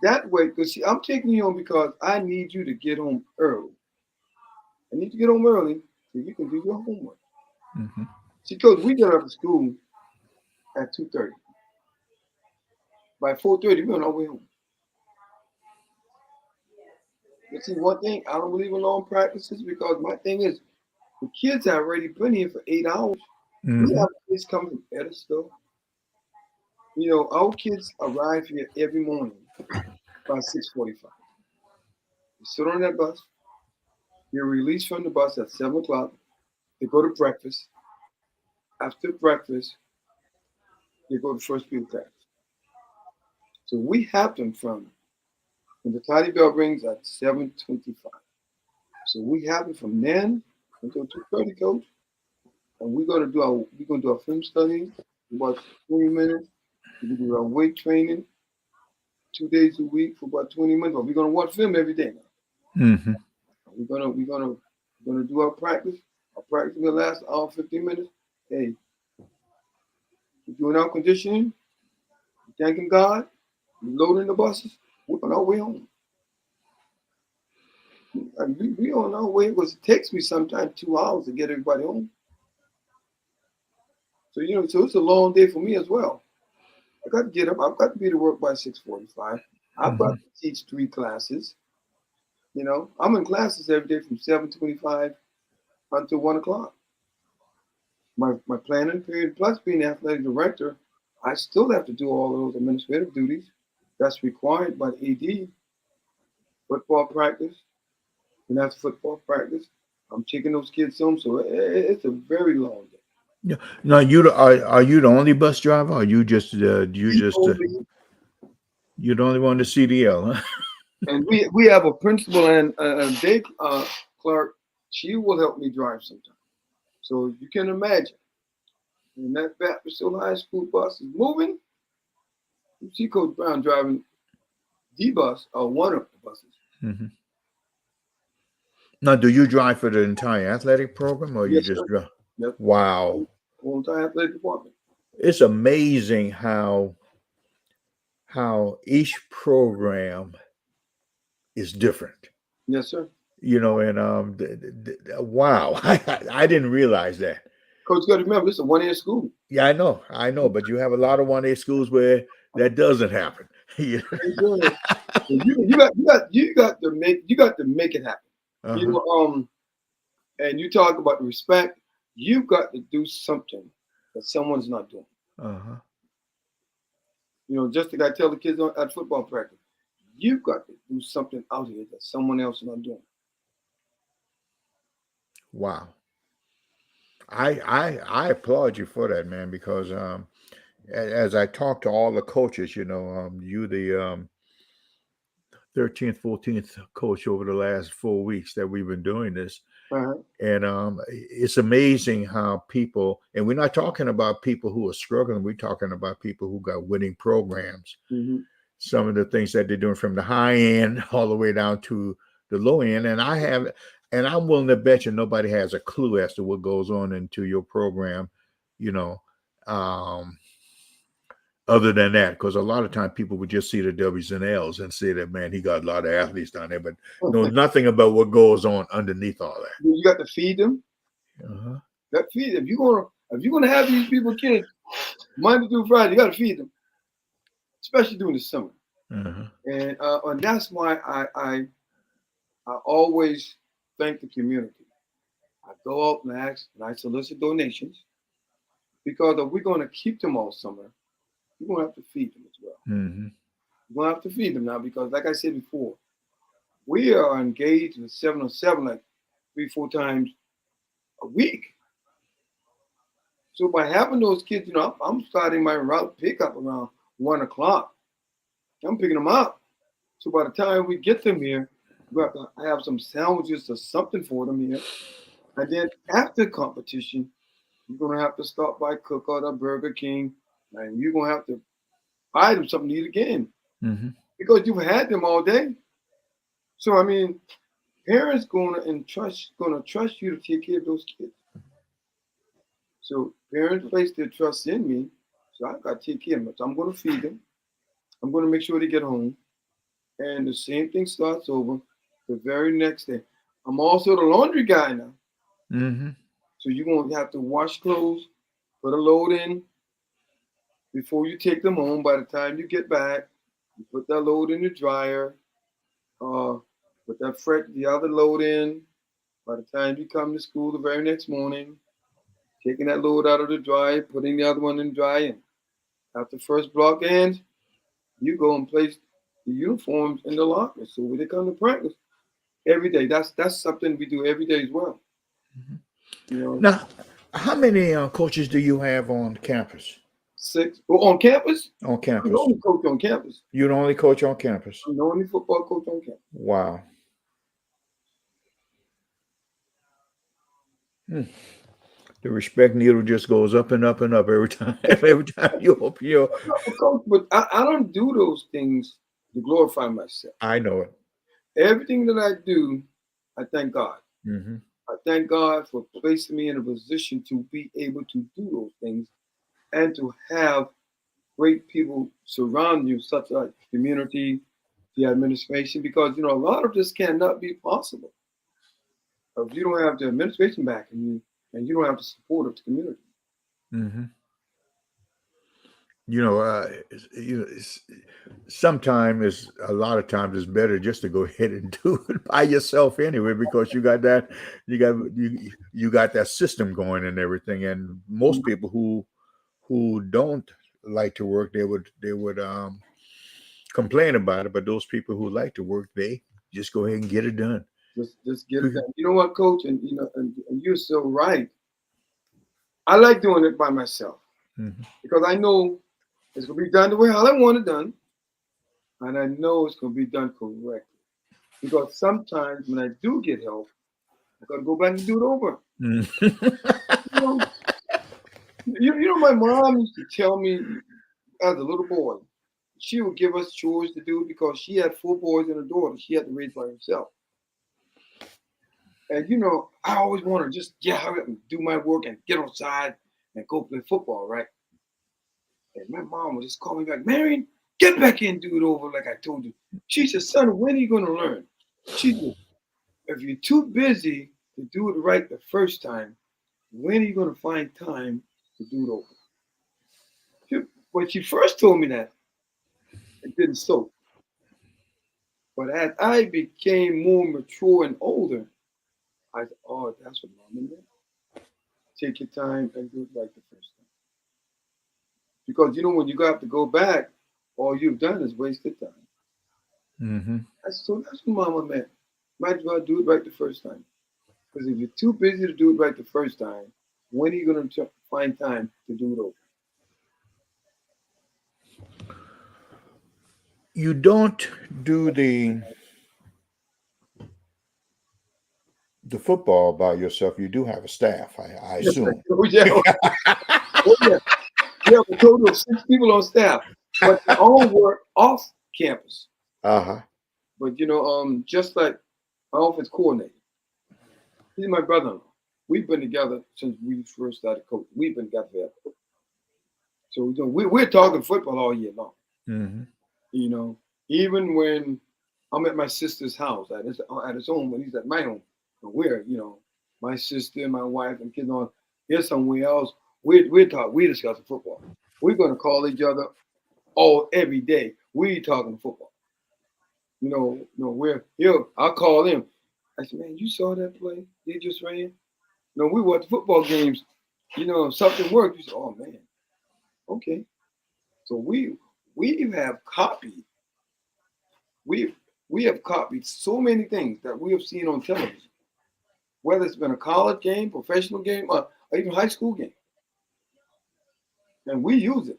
Speaker 2: That way, because see, I'm taking you home because I need you to get home early. I need to get home early so you can do your homework.
Speaker 1: Mm-hmm.
Speaker 2: See, Coach, we get out of school at 2:30. By 4:30, we're on our way home. But see, one thing, I don't believe in long practices because my thing is, the kids have already been here for 8 hours.
Speaker 1: Mm-hmm.
Speaker 2: We have kids coming from Edisville. Our kids arrive here every morning by 6:45. They sit on that bus. They're released from the bus at 7 o'clock. They go to breakfast. After breakfast, they go to first period class. So we have them from when the tiny bell rings at 7:25. So we have them from then until 2:30, Coach. And we're gonna do our film study, about 20 minutes. We do our weight training, 2 days a week for about 20 minutes. But we're gonna watch film every day now.
Speaker 1: Mm-hmm.
Speaker 2: We're gonna do our practice. Our practice will last hour 15 minutes. Hey, we're doing our conditioning, thanking God, we're loading the buses, we're on our way home. And we on our way because it takes me sometimes 2 hours to get everybody home. So so it's a long day for me as well. I got to get up. I've got to be to work by 6:45. I've got to teach 3 classes. I'm in classes every day from 7:25 until 1 o'clock. My planning period, plus being athletic director, I still have to do all of those administrative duties that's required by the AD. Football practice, and that's football practice. I'm taking those kids home, so it's a very long day.
Speaker 1: Yeah. Now, are you the only bus driver? Or you're the only one to CDL? Huh?
Speaker 2: And we have a principal and a day clerk. She will help me drive sometimes. So you can imagine, when that Seattle High School bus is moving, you see Coach Brown driving the bus or one of the buses.
Speaker 1: Mm-hmm. Now, do you drive for the entire athletic program, or you just drive?
Speaker 2: Yep.
Speaker 1: Wow.
Speaker 2: Whole entire athletic department.
Speaker 1: It's amazing how each program is different.
Speaker 2: Yes, sir.
Speaker 1: And wow, I didn't realize that.
Speaker 2: Coach, you got to remember, this is a 1A school.
Speaker 1: Yeah, I know, but you have a lot of 1A schools where that doesn't happen. You
Speaker 2: got to make it happen.
Speaker 1: Uh-huh.
Speaker 2: And you talk about respect. You've got to do something that someone's not doing.
Speaker 1: Uh-huh.
Speaker 2: Just like I tell the kids at football practice, you've got to do something out here that someone else is not doing.
Speaker 1: Wow. I applaud you for that, man, because as I talk to all the coaches, you the 13th, 14th coach over the last 4 weeks that we've been doing this.
Speaker 2: Uh-huh.
Speaker 1: And it's amazing how people, and we're not talking about people who are struggling, we're talking about people who got winning programs.
Speaker 2: Mm-hmm.
Speaker 1: Some of the things that they're doing from the high end all the way down to the low end. And I'm willing to bet you nobody has a clue as to what goes on into your program, other than that, because a lot of times people would just see the W's and L's and say that, man, he got a lot of athletes down there, but know nothing about what goes on underneath all that.
Speaker 2: You got to feed them.
Speaker 1: Uh-huh.
Speaker 2: You got to feed them. If you're gonna have these people kids Monday through Friday, you got to feed them, especially during the summer.
Speaker 1: Uh-huh.
Speaker 2: And that's why I always thank the community. I go out and ask, and I solicit donations, because if we're going to keep them all summer, you're going to have to feed them as well.
Speaker 1: Mm-hmm.
Speaker 2: You're going to have to feed them now, because like I said before, we are engaged in 7-on-7 like 3-4 times a week. So by having those kids, I'm starting my route pickup around 1 o'clock. I'm picking them up. So by the time we get them here, we have to have some sandwiches or something for them here. And then after competition, you're going to have to stop by Cookout or Burger King, and you're going to have to buy them something to eat again.
Speaker 1: Mm-hmm.
Speaker 2: Because you've had them all day. So, parents going to trust you to take care of those kids. So parents place their trust in me, so I've got to take care of them. So I'm going to feed them. I'm going to make sure they get home. And the same thing starts over the very next day. I'm also the laundry guy now.
Speaker 1: Mm-hmm.
Speaker 2: So you're going to have to wash clothes, put a load in before you take them home. By the time you get back, you put that load in the dryer, put the other load in. By the time you come to school the very next morning, taking that load out of the dryer, putting the other one in the dryer. And after the first block ends, you go and place the uniforms in the locker. So when they come to practice every day, that's something we do every day as well.
Speaker 1: Mm-hmm. Now, how many coaches do you have on campus?
Speaker 2: 6. Well, on campus?
Speaker 1: On campus.
Speaker 2: I'm the only coach on campus.
Speaker 1: You're the only coach on campus?
Speaker 2: I'm the only football coach on campus.
Speaker 1: Wow. The respect needle just goes up and up and up every time. Every time you open your.
Speaker 2: Coach, but I don't do those things to glorify myself.
Speaker 1: I know it.
Speaker 2: Everything that I do, I thank God.
Speaker 1: Mm-hmm.
Speaker 2: I thank God for placing me in a position to be able to do those things and to have great people surround you, such as community, the administration, because a lot of this cannot be possible if you don't have the administration backing you and you don't have the support of the community.
Speaker 1: Mm-hmm. Sometimes a lot of times it's better just to go ahead and do it by yourself anyway, because you got that system going and everything. And most people who don't like to work, they would complain about it. But those people who like to work, they just go ahead and get it done.
Speaker 2: Just get it done. You know what, Coach? And you're so right. I like doing it by myself because I know it's gonna be done the way I want it done, and I know it's gonna be done correctly. Because sometimes when I do get help, I gotta go back and do it over. My mom used to tell me as a little boy, she would give us chores to do because she had 4 boys and a daughter. She had to raise by herself. And I always want to just hurry up and do my work and get outside and go play football, right? And my mom would just call me back, Marion, get back in and do it over like I told you. She said, son, when are you going to learn? She said, if you're too busy to do it right the first time, when are you going to find time to do it over? When she first told me that, it didn't soak. But as I became more mature and older, I said, oh, that's what mom meant. Take your time and do it right the first time. Because when you have to go back, all you've done is wasted time.
Speaker 1: Mm-hmm.
Speaker 2: So that's what mama meant. Might as well do it right the first time. Because if you're too busy to do it right the first time, when are you going to find time to do it over?
Speaker 1: You don't do the football by yourself. You do have a staff, I assume.
Speaker 2: Yeah. We have a total of 6 people on staff, but they all work off campus.
Speaker 1: Uh-huh.
Speaker 2: But just like our offense coordinator, he's my brother-in-law. We've been together since we first started coaching. We've been together forever. So we're talking football all year long.
Speaker 1: Mm-hmm.
Speaker 2: Even when I'm at my sister's house at his home, when he's at my home, and we're my sister, my wife, and kids on here somewhere else. We're discussing football. We're going to call each other every day. We're talking football. We're here. I'll call him. I said, man, you saw that play they just ran? We watch football games. If something worked, you say, oh man, okay. So we have copied. We have copied so many things that we have seen on television, whether it's been a college game, professional game, or even high school game. And we use it.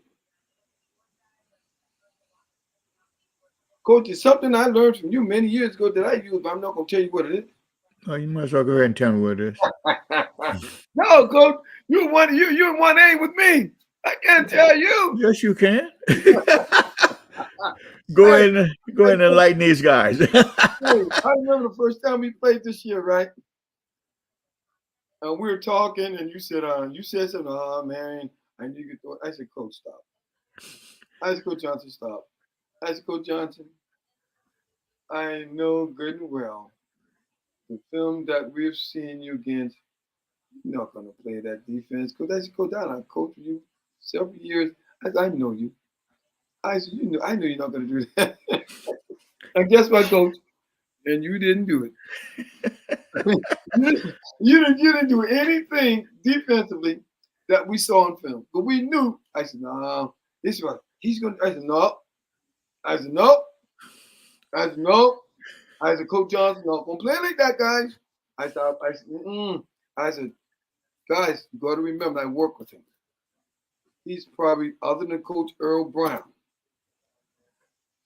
Speaker 2: Coach, it's something I learned from you many years ago that I use, but I'm not going to tell you what it is.
Speaker 1: Oh, you might as well go ahead and tell me what it is.
Speaker 2: No, Coach, you're in 1A with me. I can't tell you.
Speaker 1: Yes, you can. Go ahead and enlighten these guys.
Speaker 2: I remember the first time we played this year, right? And we were talking, and you said something. Oh, Marion, I need you to throw. I said, Coach, stop. I said, Coach Johnson, stop. I said, Coach Johnson, I know good and well the film that we've seen you against, you're not going to play that defense. Because I said, Coach, I coached you several years. I said, I know you. I said, I know you're not going to do that. And guess what, Coach? And you didn't do it. you didn't do anything defensively that we saw on film. But we knew. I said, no, this is what he's going to. I said, no. I said, no. I said, no. I said, Coach Johnson, no, don't play like that, guys. I said, guys, you got to remember, I work with him. He's probably, other than Coach Earl Brown,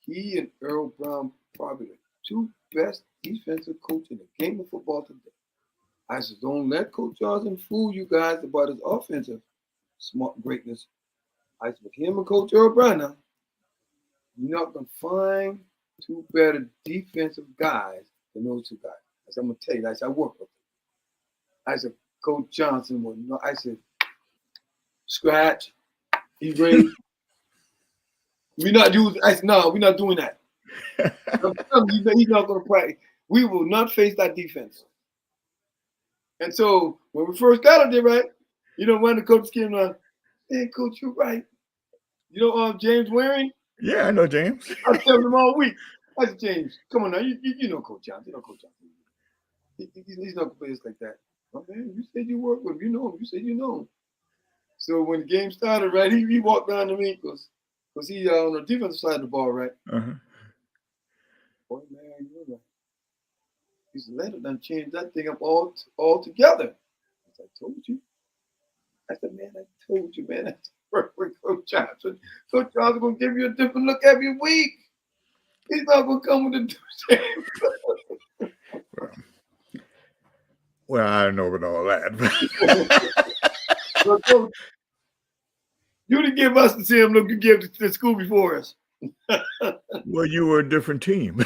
Speaker 2: he and Earl Brown probably the 2 best defensive coaches in the game of football today. I said, don't let Coach Johnson fool you guys about his offensive smart greatness. I said, with him and Coach Earl Brown now, you're not going to find two better defensive guys than those two guys. I said, I'm gonna tell you. I said, I work with them. I said, Coach Johnson will know. I said, scratch, erase. We're not using. I said, no, we're not doing that. I'm telling you, he's not gonna play. We will not face that defense. And so when we first got up there, right, one of the coaches came on, hey, Coach, you're right. James Waring?
Speaker 1: Yeah, I know James.
Speaker 2: I tell him all week. I said, James, come on now. You know Coach Johnson. You know Coach Johnson. He's not going to play us like that. Okay, you said you work with him. You know him. You said you know him. So when the game started, right, he walked down to me because he on the defensive side of the ball, right?
Speaker 1: Uh-huh.
Speaker 2: Boy, man, you're right. He said, let it done change that thing up all together. I said, I told you. I said, man, I told you, man. That's perfect, Coach Johnson. Coach Johnson going to give you a different look every week. He's not going to come with the same.
Speaker 1: Well, I don't know about all that.
Speaker 2: But Coach, you didn't give us the same look you gave to the school before us.
Speaker 1: Well, you were a different team.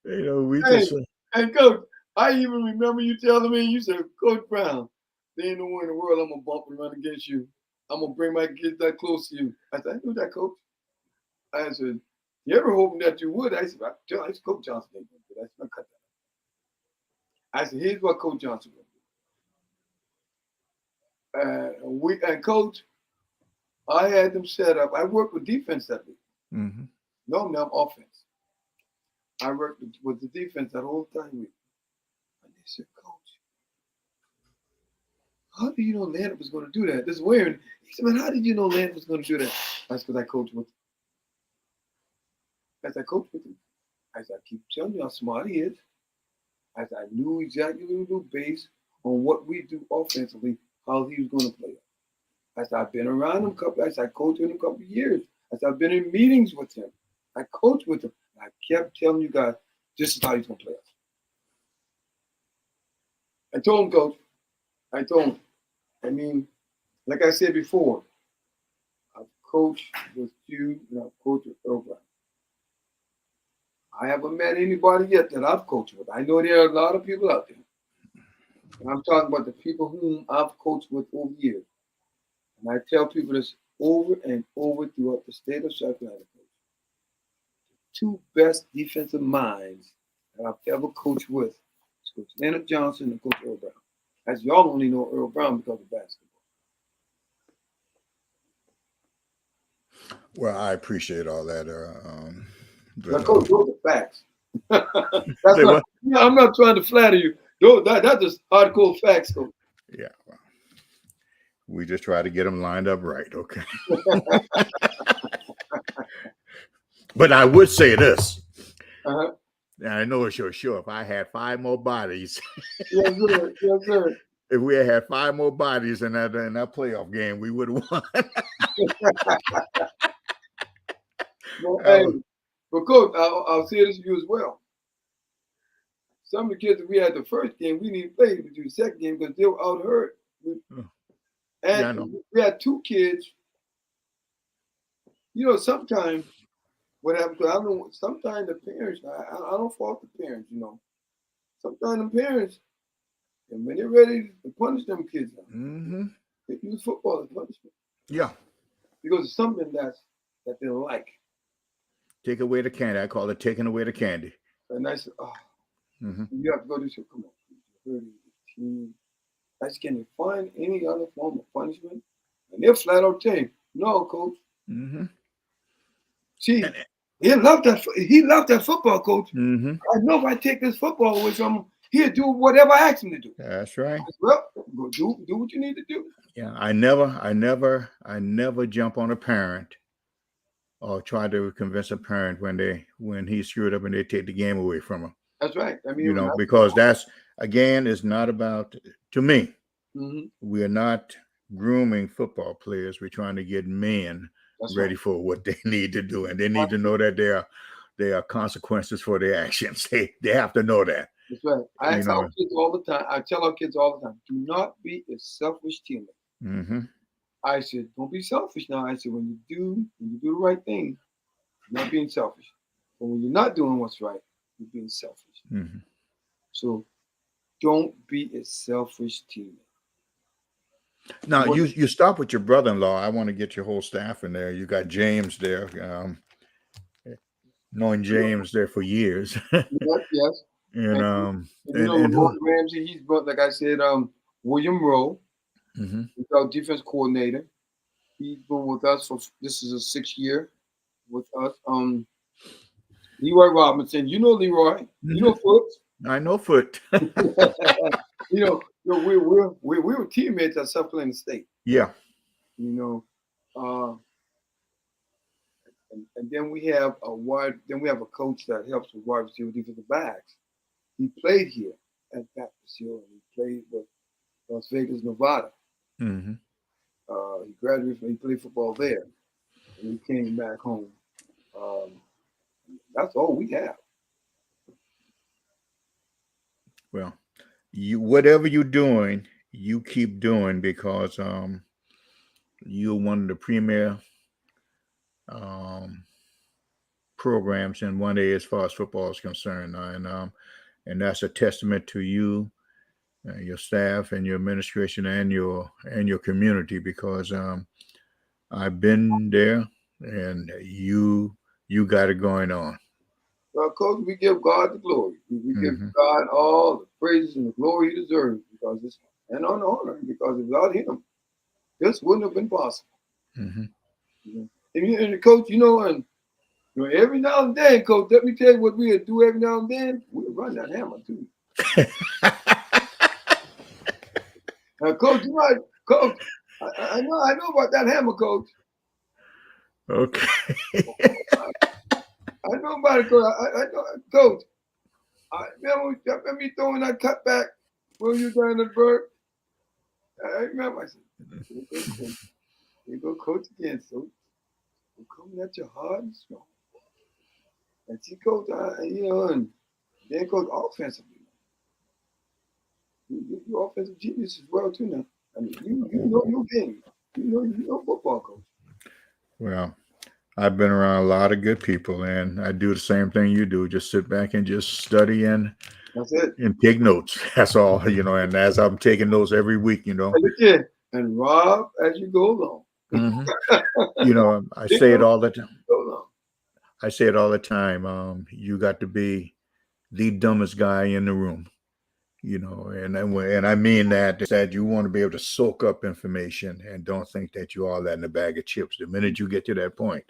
Speaker 1: We just.
Speaker 2: And Coach, I even remember you telling me, you said, Coach Brown, there ain't no one in the world I'm going to bump and run against you. I'm going to bring my kids that close to you. I said, I knew that, Coach. I said, you ever hoping that you would? I said, Coach Johnson ain't going to do that. I said, cut that. I said, here's what Coach Johnson will do. And Coach, I had them set up. I worked with defense that week.
Speaker 1: Mm-hmm.
Speaker 2: Normally I'm offense. I worked with the defense that whole time week. And they said, Coach, how do you know Landon was going to do that? This is weird. He said, man, how did you know Landon was going to do that? That's because I coached with him. As I coached with him. As I keep telling you how smart he is. As I knew exactly what we do based on what we do offensively, how he was going to play. As I've been around him as I coached with him a couple of years. As I've been in meetings with him. I coached with him. I kept telling you guys, this is how he's going to play us. I told him, Coach. I told him. I mean, like I said before, I've coached with you and I've coached with Earl Brown. I haven't met anybody yet that I've coached with. I know there are a lot of people out there. And I'm talking about the people whom I've coached with over years. And I tell people this over and over throughout the state of South Carolina. Two best defensive minds that I've ever coached with is Coach Leonard Johnson and Coach Earl Brown. As y'all only know Earl Brown because of basketball.
Speaker 1: Well, I appreciate all that.
Speaker 2: Coach, those are facts. I'm not trying to flatter you. That's just hardcore facts, Coach.
Speaker 1: Yeah. Well, we just try to get them lined up right, okay? But I would say this.
Speaker 2: Uh-huh.
Speaker 1: I know it's your show. If I had 5 more bodies,
Speaker 2: yes, sir. Yes, sir.
Speaker 1: If we had 5 more bodies in that playoff game, we would have won.
Speaker 2: Hey, but Coach, I'll say this to you as well. Some of the kids that we had the first game, we didn't play to do the second game because they were out hurt. And we had 2 kids. Sometimes what happens, I don't know, sometimes the parents, I don't fault the parents, Sometimes the parents, and when they're ready to punish them kids, they use football as punishment.
Speaker 1: Yeah.
Speaker 2: Because it's something that they like.
Speaker 1: Take away the candy. I call it taking away the candy.
Speaker 2: And I said, you have to go to this. Come on. I said, can you find any other form of punishment? And they're flat out saying, no, Coach. See, he loved that football, Coach. I know if I take this football away from him, he'll do whatever I ask him to do.
Speaker 1: That's right.
Speaker 2: Said, well, go do what you need to do.
Speaker 1: Yeah, I never jump on a parent or try to convince a parent when he screwed up and they take the game away from him.
Speaker 2: That's right. I mean,
Speaker 1: because that's, again, is not about, to me, we are not grooming football players. We're trying to get men ready for what they need to do. And they need to know that there are consequences for their actions. They have to know that.
Speaker 2: That's right. I tell our kids all the time. I tell our kids all the time, do not be a selfish teammate. I said, don't be selfish now. I said, when you do the right thing, not being selfish. But when you're not doing what's right, you're being selfish.
Speaker 1: Mm-hmm.
Speaker 2: So don't be a selfish teammate.
Speaker 1: Now, you stop with your brother-in-law. I want to get your whole staff in there. You got James there. Knowing James there for years.
Speaker 2: Yes.
Speaker 1: And
Speaker 2: Ramon Ramsey, he's brought, like I said, William Rowe, he's our defense coordinator. He's been with us for, this is a 6th year with us. Leroy Robinson, you know Leroy, you know Foot.
Speaker 1: I know Foot.
Speaker 2: We were teammates at South Carolina State.
Speaker 1: Yeah.
Speaker 2: And then we have a coach that helps with wide receiver defensive backs. He played here at Baptist Hill, and he played with Las Vegas, Nevada.
Speaker 1: Mm-hmm.
Speaker 2: He graduated he played football there, and he came back home. That's all we have.
Speaker 1: Well, whatever you're doing, you keep doing, because you're one of the premier programs in 1A as far as football is concerned, and that's a testament to you, your staff, and your administration, and your community, because I've been there, and you got it going on.
Speaker 2: Well, Coach, we give God the glory. We give God all the praises and the glory He deserves, because it's an honor. Because without Him, this wouldn't have been possible. And Coach, and every now and then, Coach, let me tell you what we'll do every now and then. We'll run that hammer too. Now, Coach, Coach, I know about that hammer, Coach.
Speaker 1: Okay.
Speaker 2: I know about it, Coach. I know, Coach. I remember me throwing that cutback when you down at Burke. I remember. I said, "Here go Coach again, so I'm coming at you hard and strong." And see, Coach, and then Coach offensively. You're offensive genius as well too now. I mean, you know your game. You know football, Coach.
Speaker 1: Well, I've been around a lot of good people, and I do the same thing you do. Just sit back and just study and
Speaker 2: that's it.
Speaker 1: And take notes. That's all, and as I'm taking notes every week,
Speaker 2: And Rob, as you go along.
Speaker 1: I say it all the time. I say it all the time. You got to be the dumbest guy in the room, and I mean that you want to be able to soak up information and don't think that you're all that in a bag of chips. The minute you get to that point,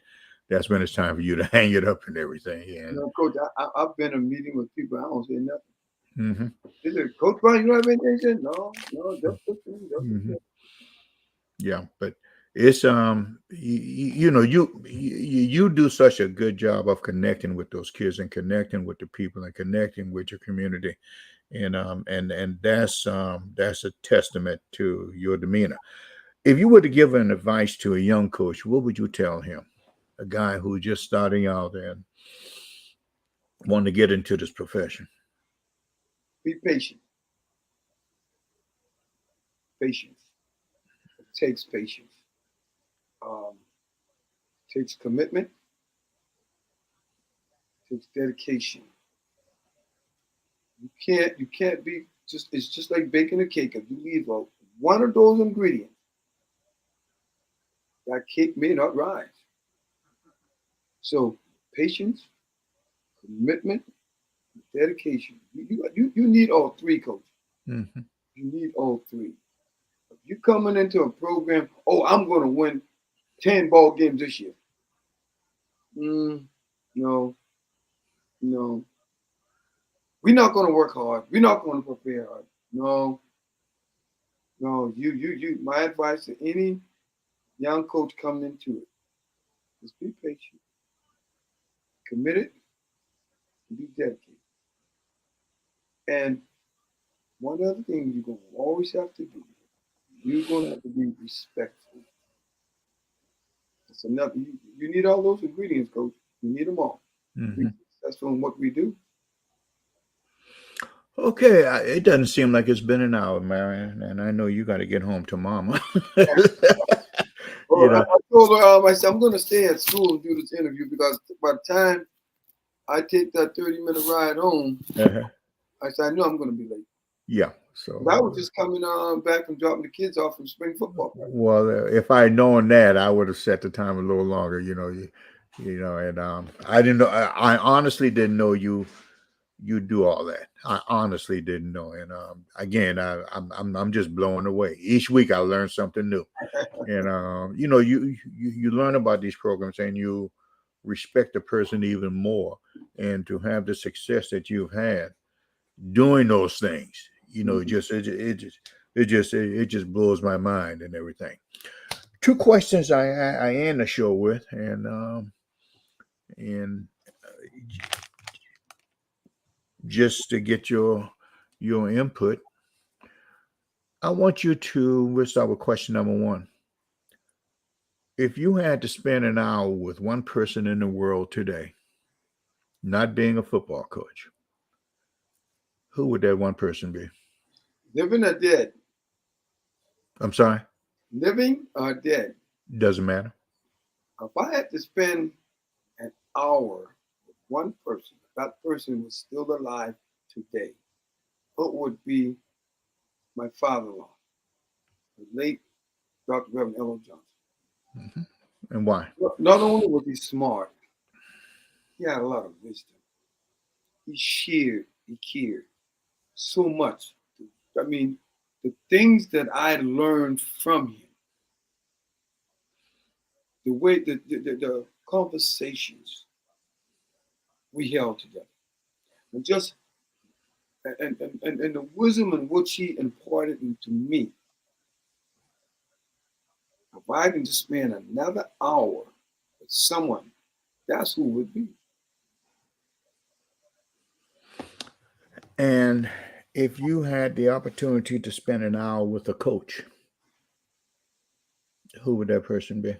Speaker 1: that's when it's time for you to hang it up and everything. And
Speaker 2: Coach, I've been in a meeting with people, I don't say nothing. Is it Coach Brian, you have anything? No, just
Speaker 1: yeah, but it's you do such a good job of connecting with those kids and connecting with the people and connecting with your community, and that's a testament to your demeanor. If you were to give an advice to a young coach, what would you tell him? A guy who's just starting out and wanting to get into this profession.
Speaker 2: Be patient. Patience. It takes patience. It takes commitment. It takes dedication. You can't be it's just like baking a cake. If you leave out one of those ingredients, that cake may not rise. So patience, commitment, dedication. You need all three, Coach. You need all three. If you're coming into a program, I'm going to win 10 ball games this year. No. We're not going to work hard. We're not going to prepare hard. No. You. My advice to any young coach coming into it is be patient, committed, and be dedicated. And one other thing you're going to always have to do, you're going to have to be respectful. That's enough. You need all those ingredients, Coach. You need them all. That's from what we do.
Speaker 1: Okay, it doesn't seem like it's been an hour, Marion, and I know you got to get home to Mama. You know.
Speaker 2: I told her, I said, I'm going to stay at school and do this interview because by the time I take that 30-minute ride home, I said, I know I'm going to be late.
Speaker 1: Yeah. So
Speaker 2: I was just coming back from dropping the kids off from spring football practice.
Speaker 1: Well, if I had known that, I would have set the time a little longer. You know, and I didn't know. I honestly didn't know you do all that. I honestly didn't know. And again, I'm just blown away. Each week I learn something new. And you know, you learn about these programs and you respect the person even more. And to have the success that you've had doing those things, you know, it just blows my mind and everything. Two questions I end the show with, and just to get your input, I want you to. We'll start with question number one. If you had to spend an hour with one person in the world today, not being a football coach, who would that one person be?
Speaker 2: Living or dead?
Speaker 1: I'm sorry?
Speaker 2: Living or dead?
Speaker 1: Doesn't matter.
Speaker 2: If I had to spend an hour with one person, if that person was still alive today, it would be my father-in-law, the late Dr. Reverend L.O. Johnson.
Speaker 1: And why?
Speaker 2: Not only was he smart, he had a lot of wisdom. He cared so much. I mean, the things that I learned from him, the way the conversations we held together, and just and the wisdom in which he imparted into me. If I can just spend another hour with someone, that's who it would be.
Speaker 1: And if you had the opportunity to spend an hour with a coach, who would that person be?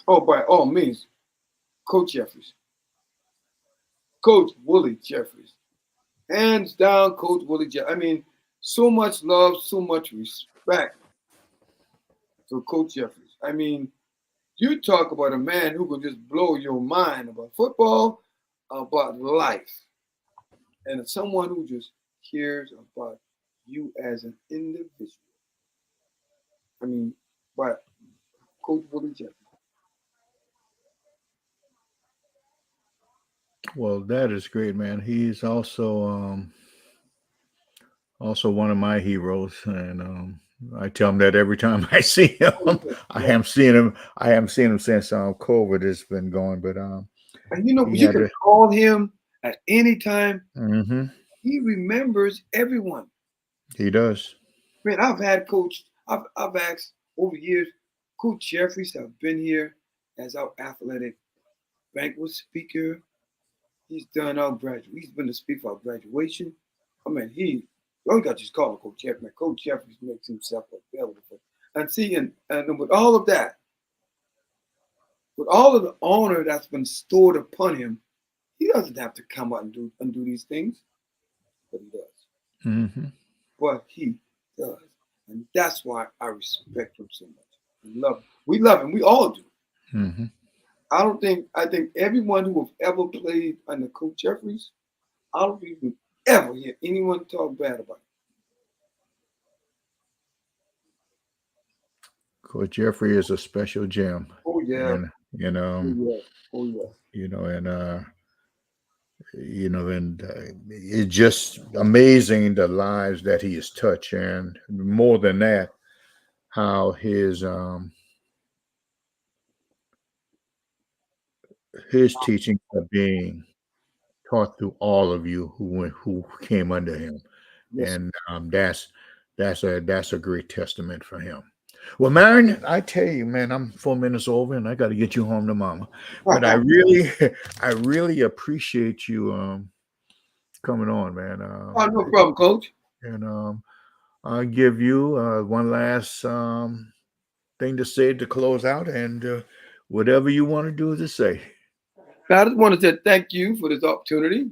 Speaker 2: Oh, by all means, Coach Jeffries. Coach Willie Jeffries. Hands down, Coach Willie Jeffries. I mean, so much love, so much respect for Coach Jeffries. I mean, you talk about a man who can just blow your mind about football, about life, and someone who just cares about you as an individual. I mean, but Coach Willie Jeffries.
Speaker 1: Well, that is great, man. He's also one of my heroes, and I tell him that every time I see him. I haven't seen him since COVID has been going, but
Speaker 2: and you know, you can call him at any time.
Speaker 1: Mm-hmm.
Speaker 2: He remembers everyone.
Speaker 1: He does.
Speaker 2: Man, I've asked over the years, Coach Jeffries have been here as our athletic banquet speaker. He's done our graduation. He's been the speaker for our graduation. I mean, you got to just call him Coach Jeffries. Man, Coach Jeffries makes himself available. And with all of that, with all of the honor that's been stored upon him, he doesn't have to come out and do these things, but he does.
Speaker 1: Mm-hmm.
Speaker 2: But he does, and that's why I respect him so much. We love him. We all do.
Speaker 1: Mm-hmm.
Speaker 2: I think everyone who have ever played under Coach Jeffries, I don't even ever hear anyone talk bad about him.
Speaker 1: Coach Jeffrey is a special gem.
Speaker 2: Oh yeah.
Speaker 1: And it's just amazing the lives that he has touched, and more than that, how his teachings are being taught to all of you who came under him. Yes. And that's a great testament for him. Well, Marion, I tell you, man, I'm 4 minutes over, and I got to get you home to Mama. But I really appreciate you coming on, man.
Speaker 2: No problem, Coach.
Speaker 1: And I'll give you one last thing to say to close out, and whatever you want to do to say.
Speaker 2: I just want to say thank you for this opportunity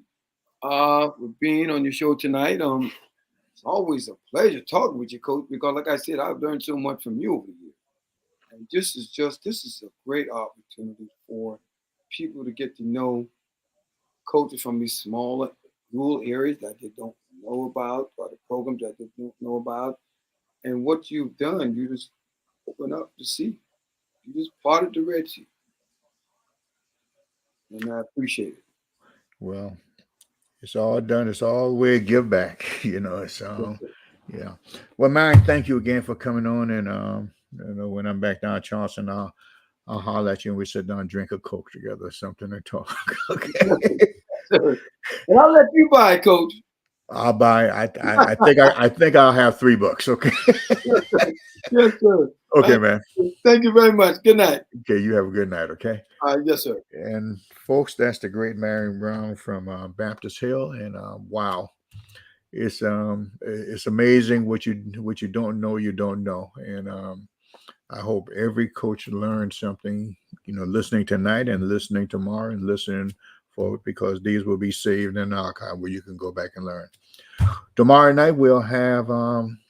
Speaker 2: for being on your show tonight. It's always a pleasure talking with you, Coach, because like I said, I've learned so much from you over the years. And this is a great opportunity for people to get to know coaches from these smaller rural areas that they don't know about, or the programs that they don't know about. And what you've done, you just open up the sea. You just parted the Red Sea. And I appreciate it.
Speaker 1: Well, it's all done. It's all way to give back. It's
Speaker 2: Yes, sir.
Speaker 1: yeah. Well, Marion, thank you again for coming on. And when I'm back down in Charleston, I'll holler at you and we sit down and drink a Coke together or something and talk. Okay.
Speaker 2: And I'll let you buy it, Coach.
Speaker 1: I'll buy. I think I'll have $3. Okay.
Speaker 2: Yes, sir.
Speaker 1: Okay, man.
Speaker 2: Thank you very much. Good night.
Speaker 1: Okay, you have a good night. Okay.
Speaker 2: Yes, sir.
Speaker 1: And folks, that's the great Marion Brown from Baptist Hill. And wow, it's amazing what you don't know, you don't know. And I hope every coach learns something, listening tonight and listening tomorrow and listening forward, because these will be saved in the archive where you can go back and learn. Tomorrow night we'll have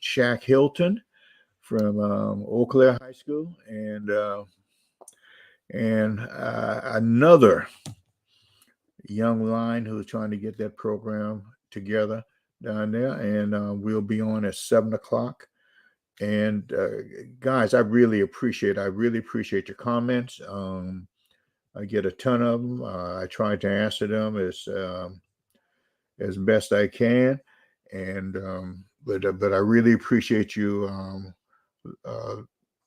Speaker 1: Shaq Hilton from Eau Claire High School and another young line who's trying to get that program together down there. And we'll be on at 7:00. And guys, I really appreciate your comments. I get a ton of them. I try to answer them as best I can. And but I really appreciate you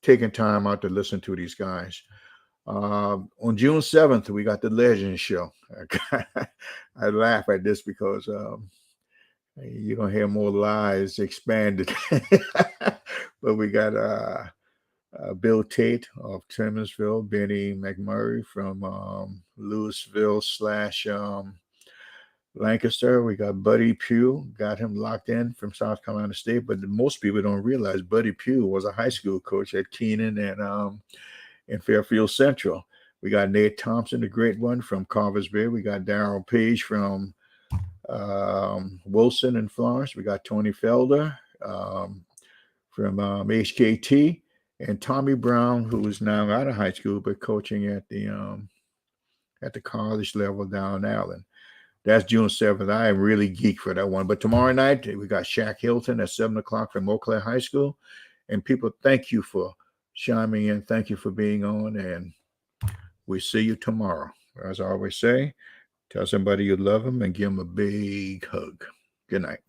Speaker 1: taking time out to listen to these guys. On June 7th, we got the Legends Show. I laugh at this because you're going to hear more lies expanded. But we got Bill Tate of Timorsville, Benny McMurray from Louisville / Lancaster. We got Buddy Pugh, got him locked in from South Carolina State. But most people don't realize Buddy Pugh was a high school coach at Keenan and Fairfield Central. We got Nate Thompson, the great one from Carver's Bay. We got Darryl Page from Wilson and Florence. We got Tony Felder from HKT, and Tommy Brown, who is now out of high school but coaching at the college level down in Allen. That's June 7th. I am really geek for that one. But tomorrow night we got Shaq Hilton at 7:00 from Eau Claire High School. And people, thank you for chiming in. Thank you for being on, and we see you tomorrow. As I always say, tell somebody you love them and give them a big hug. Good night.